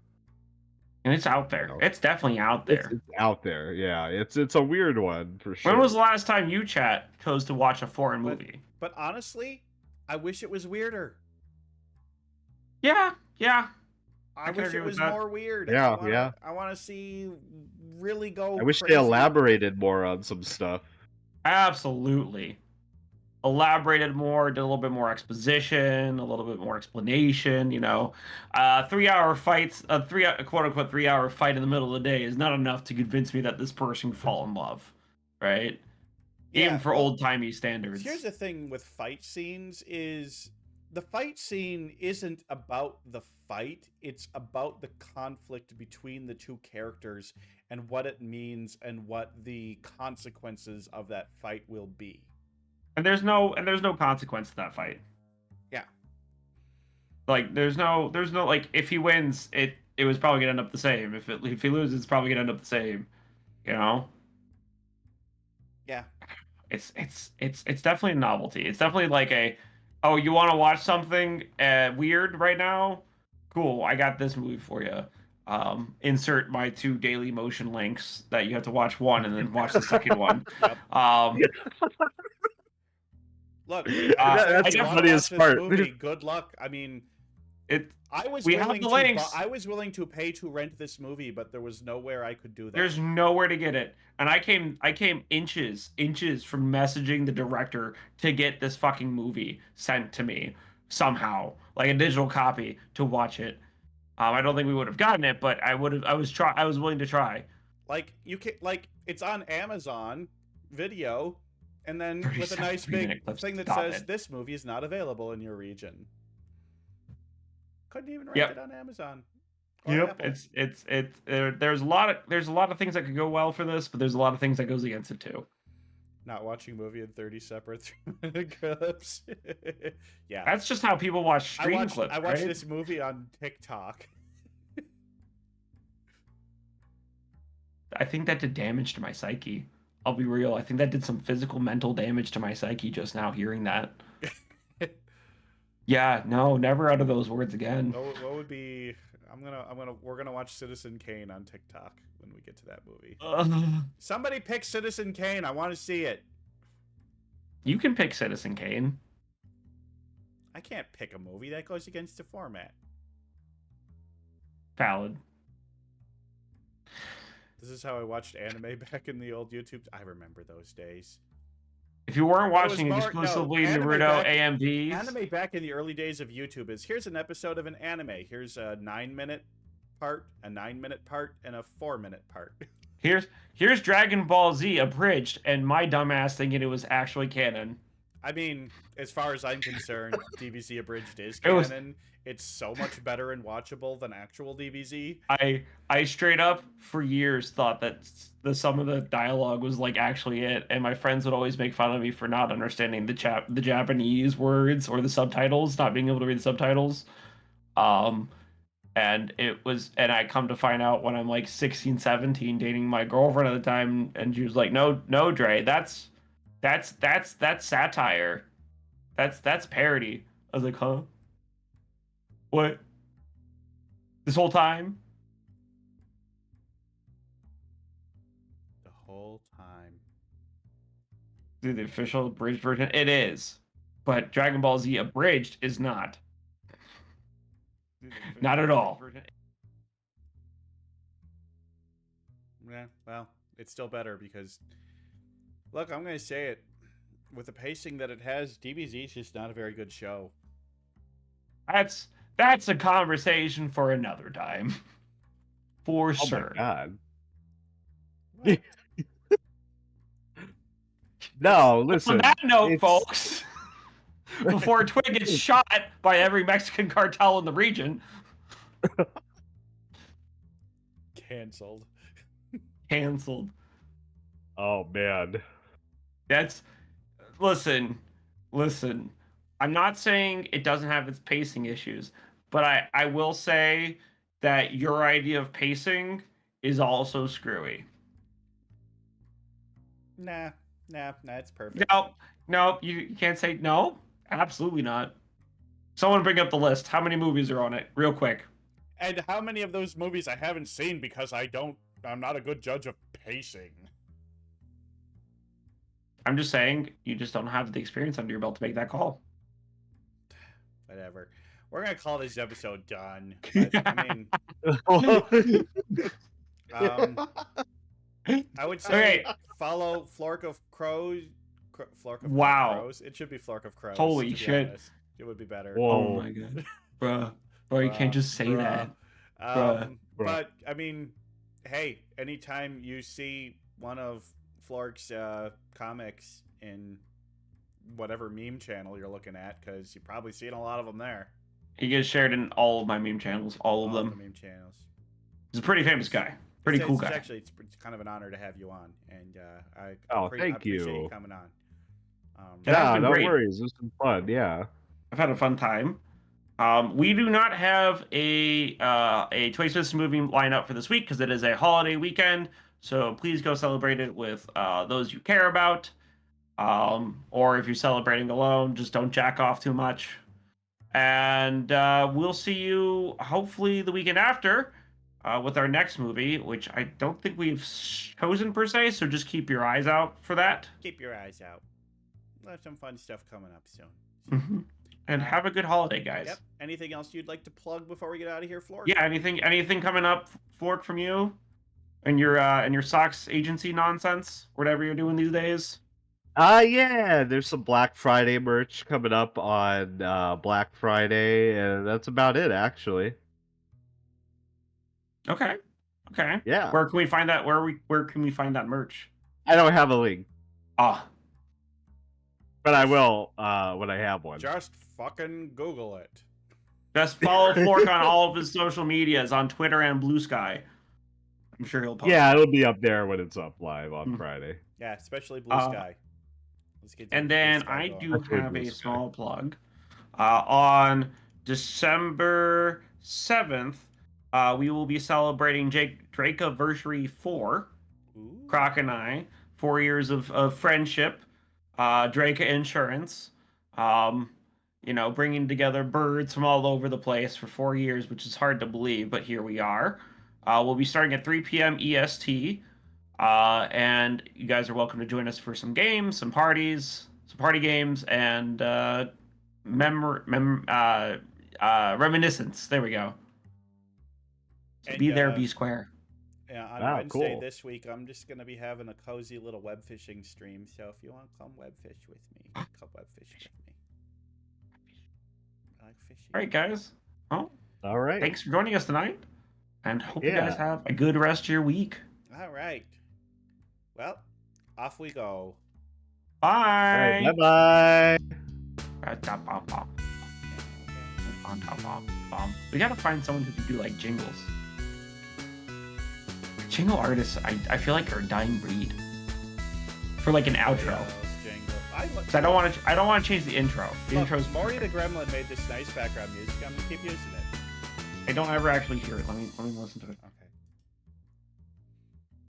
[SPEAKER 4] And it's out there. It's definitely out there.
[SPEAKER 3] It's out there. Yeah, it's a weird one for sure.
[SPEAKER 4] When was the last time you chose to watch a foreign movie?
[SPEAKER 1] But honestly, I wish it was weirder.
[SPEAKER 4] Yeah.
[SPEAKER 1] I wish it was more weird.
[SPEAKER 3] Yeah.
[SPEAKER 1] I want to see really go.
[SPEAKER 3] I wish
[SPEAKER 1] crazy.
[SPEAKER 3] they elaborated more on some stuff.
[SPEAKER 4] Absolutely. Elaborated more, did a little bit more exposition, a little bit more explanation, 3-hour fights, a quote unquote 3-hour fight in the middle of the day is not enough to convince me that this person would fall in love, right? Yeah, even for old-timey standards.
[SPEAKER 1] Here's the thing with fight scenes is the fight scene isn't about the fight, it's about the conflict between the two characters and what it means and what the consequences of that fight will be.
[SPEAKER 4] And there's no consequence to that fight.
[SPEAKER 1] Yeah.
[SPEAKER 4] Like there's no like if he wins, it it was probably gonna end up the same. If he loses, it's probably gonna end up the same. You know.
[SPEAKER 1] Yeah.
[SPEAKER 4] It's definitely a novelty. It's definitely like oh, you want to watch something weird right now? Cool, I got this movie for you. Insert my 2 Daily Motion links that you have to watch one and then watch the second one.
[SPEAKER 1] Yep. Look,
[SPEAKER 3] that's
[SPEAKER 1] if you
[SPEAKER 3] the
[SPEAKER 1] want to
[SPEAKER 3] funniest
[SPEAKER 1] watch this
[SPEAKER 3] part.
[SPEAKER 1] movie, good luck. I mean,
[SPEAKER 4] we have the links.
[SPEAKER 1] I was willing to pay to rent this movie, but there was nowhere I could do that.
[SPEAKER 4] There's nowhere to get it, and I came inches from messaging the director to get this fucking movie sent to me somehow, like a digital copy to watch it. I don't think we would have gotten it, but I would have. I was willing to try.
[SPEAKER 1] Like you can, like it's on Amazon Video, and then with a
[SPEAKER 4] 37
[SPEAKER 1] nice big
[SPEAKER 4] minute clips.
[SPEAKER 1] thing that
[SPEAKER 4] Stop
[SPEAKER 1] says
[SPEAKER 4] it.
[SPEAKER 1] this movie is not available in your region. Couldn't even rent
[SPEAKER 4] Yep.
[SPEAKER 1] it on Amazon. or
[SPEAKER 4] Yep,
[SPEAKER 1] Apple.
[SPEAKER 4] there's a lot of things that could go well for this, but there's a lot of things that goes against it too.
[SPEAKER 1] Not watching a movie in 30 separate 3-minute clips. Yeah.
[SPEAKER 4] That's just how people watch
[SPEAKER 1] I
[SPEAKER 4] stream
[SPEAKER 1] watched,
[SPEAKER 4] clips.
[SPEAKER 1] I watched
[SPEAKER 4] right?
[SPEAKER 1] this movie on TikTok.
[SPEAKER 4] I think that did damage to my psyche. I'll be real. I think that did some physical, mental damage to my psyche just now hearing that. Yeah, no, never out of those words again.
[SPEAKER 1] What would be? We're gonna watch Citizen Kane on TikTok when we get to that movie. Somebody pick Citizen Kane. I want to see it.
[SPEAKER 4] You can pick Citizen Kane.
[SPEAKER 1] I can't pick a movie that goes against the format.
[SPEAKER 4] Valid.
[SPEAKER 1] This is how I watched anime back in the old YouTube. I remember those days.
[SPEAKER 4] If you weren't
[SPEAKER 1] It was
[SPEAKER 4] watching
[SPEAKER 1] more-
[SPEAKER 4] exclusively
[SPEAKER 1] no, anime
[SPEAKER 4] Naruto
[SPEAKER 1] back-
[SPEAKER 4] AMVs,
[SPEAKER 1] Anime back in the early days of YouTube is here's an episode of an anime. Here's a 9-minute part, a 9-minute part, and a 4-minute part.
[SPEAKER 4] here's Dragon Ball Z abridged, and my dumbass thinking it was actually canon.
[SPEAKER 1] I mean, as far as I'm concerned, DBZ abridged is
[SPEAKER 4] It was-
[SPEAKER 1] canon. It's so much better and watchable than actual DBZ.
[SPEAKER 4] I straight up for years thought that some of the dialogue was like actually it, and my friends would always make fun of me for not understanding the Japanese words or the subtitles, not being able to read the subtitles. And I come to find out when I'm like 16, 17, dating my girlfriend at the time, and she was like, "No, Dre, that's satire. That's parody." I was like, "Huh? What? This whole time?"
[SPEAKER 1] The whole time.
[SPEAKER 4] The official abridged version, it is, but Dragon Ball Z abridged is not. Not at all.
[SPEAKER 1] Yeah, well, it's still better because, look, I'm going to say it. With the pacing that it has, DBZ is just not a very good show.
[SPEAKER 4] That's a conversation for another time. For
[SPEAKER 3] Oh
[SPEAKER 4] sure.
[SPEAKER 3] my god. No, listen.
[SPEAKER 4] On that note,
[SPEAKER 3] it's-
[SPEAKER 4] folks, before Twig gets shot by every Mexican cartel in the region,
[SPEAKER 1] Canceled.
[SPEAKER 4] canceled.
[SPEAKER 3] Oh man.
[SPEAKER 4] Listen. I'm not saying it doesn't have its pacing issues, but I will say that your idea of pacing is also screwy.
[SPEAKER 1] Nah, it's perfect.
[SPEAKER 4] No, you can't say no. Absolutely not. Someone bring up the list. How many movies are on it? Real quick.
[SPEAKER 1] And how many of those movies I haven't seen because I'm not a good judge of pacing.
[SPEAKER 4] I'm just saying, you just don't have the experience under your belt to make that call.
[SPEAKER 1] Whatever. We're going to call this episode done. But, I mean, I would say follow Flork of Crows. Flork of
[SPEAKER 4] Wow.
[SPEAKER 1] Crows. It should be Flork of Crows.
[SPEAKER 4] Holy
[SPEAKER 1] to be
[SPEAKER 4] shit.
[SPEAKER 1] honest. It would be better.
[SPEAKER 3] Whoa.
[SPEAKER 4] Oh my god. Bro, you can't just say that. Bruh.
[SPEAKER 1] But, I mean, hey, anytime you see one of Flork's comics in whatever meme channel you're looking at, because you've probably seen a lot of them there.
[SPEAKER 4] He gets shared in all of my meme channels, all of
[SPEAKER 1] All
[SPEAKER 4] them.
[SPEAKER 1] the meme channels.
[SPEAKER 4] He's a pretty famous guy. Pretty cool guy.
[SPEAKER 1] It's kind of an honor to have you on, and I
[SPEAKER 3] thank
[SPEAKER 1] appreciate you
[SPEAKER 3] you.
[SPEAKER 1] coming on.
[SPEAKER 4] That has
[SPEAKER 3] Yeah,
[SPEAKER 4] been
[SPEAKER 3] no
[SPEAKER 4] great.
[SPEAKER 3] worries. This was fun. Yeah.
[SPEAKER 4] I've had a fun time. We do not have a Twigs Business movie lineup for this week because it is a holiday weekend. So please go celebrate it with those you care about. Or if you're celebrating alone, just don't jack off too much. And we'll see you hopefully the weekend after with our next movie, which I don't think we've chosen per se. So just keep your eyes out for that.
[SPEAKER 1] Keep your eyes out. We'll have some fun stuff coming up soon.
[SPEAKER 4] Mm-hmm. And have a good holiday, guys.
[SPEAKER 1] Yep. Anything else you'd like to plug before we get out of here, Flork?
[SPEAKER 4] Yeah. Anything coming up, Flork, from you and your socks agency nonsense, whatever you're doing these days?
[SPEAKER 3] Yeah, there's some Black Friday merch coming up on Black Friday, and that's about it, actually.
[SPEAKER 4] Okay.
[SPEAKER 3] Yeah.
[SPEAKER 4] Where can we find that? Where can we find that merch?
[SPEAKER 3] I don't have a link,
[SPEAKER 4] Ah,
[SPEAKER 3] but I will when I have one.
[SPEAKER 1] Just fucking Google it.
[SPEAKER 4] just follow Flork on all of his social medias on Twitter and Blue Sky. I'm sure he'll post.
[SPEAKER 3] Yeah, it'll be up there when it's up live on Friday.
[SPEAKER 1] Yeah, especially Blue Sky. Let's get
[SPEAKER 4] And
[SPEAKER 1] Blue
[SPEAKER 4] then
[SPEAKER 1] Sky
[SPEAKER 4] I
[SPEAKER 1] going.
[SPEAKER 4] do
[SPEAKER 3] That's really
[SPEAKER 4] have
[SPEAKER 3] Blue
[SPEAKER 4] a
[SPEAKER 3] Sky.
[SPEAKER 4] small plug. On December 7th, we will be celebrating Drakeaversary 4.
[SPEAKER 1] Ooh.
[SPEAKER 4] Croc and I, 4 years of friendship, Drake Insurance, bringing together birds from all over the place for 4 years, which is hard to believe, but here we are. We'll be starting at 3 p.m. EST, and you guys are welcome to join us for some games, some parties, some party games, and reminiscence. There we go. So
[SPEAKER 1] And,
[SPEAKER 4] be there, be square.
[SPEAKER 1] Yeah, on
[SPEAKER 3] Wow,
[SPEAKER 1] Wednesday
[SPEAKER 3] cool.
[SPEAKER 1] this week, I'm just going to be having a cozy little web fishing stream. So if you want to come web fish with me, come web fish with me. I like fishing.
[SPEAKER 4] All right, guys. Well,
[SPEAKER 3] All right.
[SPEAKER 4] thanks for joining us tonight, and hope you guys
[SPEAKER 3] Yeah.
[SPEAKER 4] have a good rest of your week.
[SPEAKER 1] All right. Well, off we go.
[SPEAKER 4] Bye.
[SPEAKER 3] Bye-bye.
[SPEAKER 4] We gotta find someone who can do like jingles. Jingle artists, I feel like are a dying breed. For like an outro. So I don't want to change the intro. The intro's
[SPEAKER 1] Maury the Gremlin made this nice background music. I'm gonna keep using it.
[SPEAKER 4] I don't ever actually hear it. Let me listen to it.
[SPEAKER 1] Okay.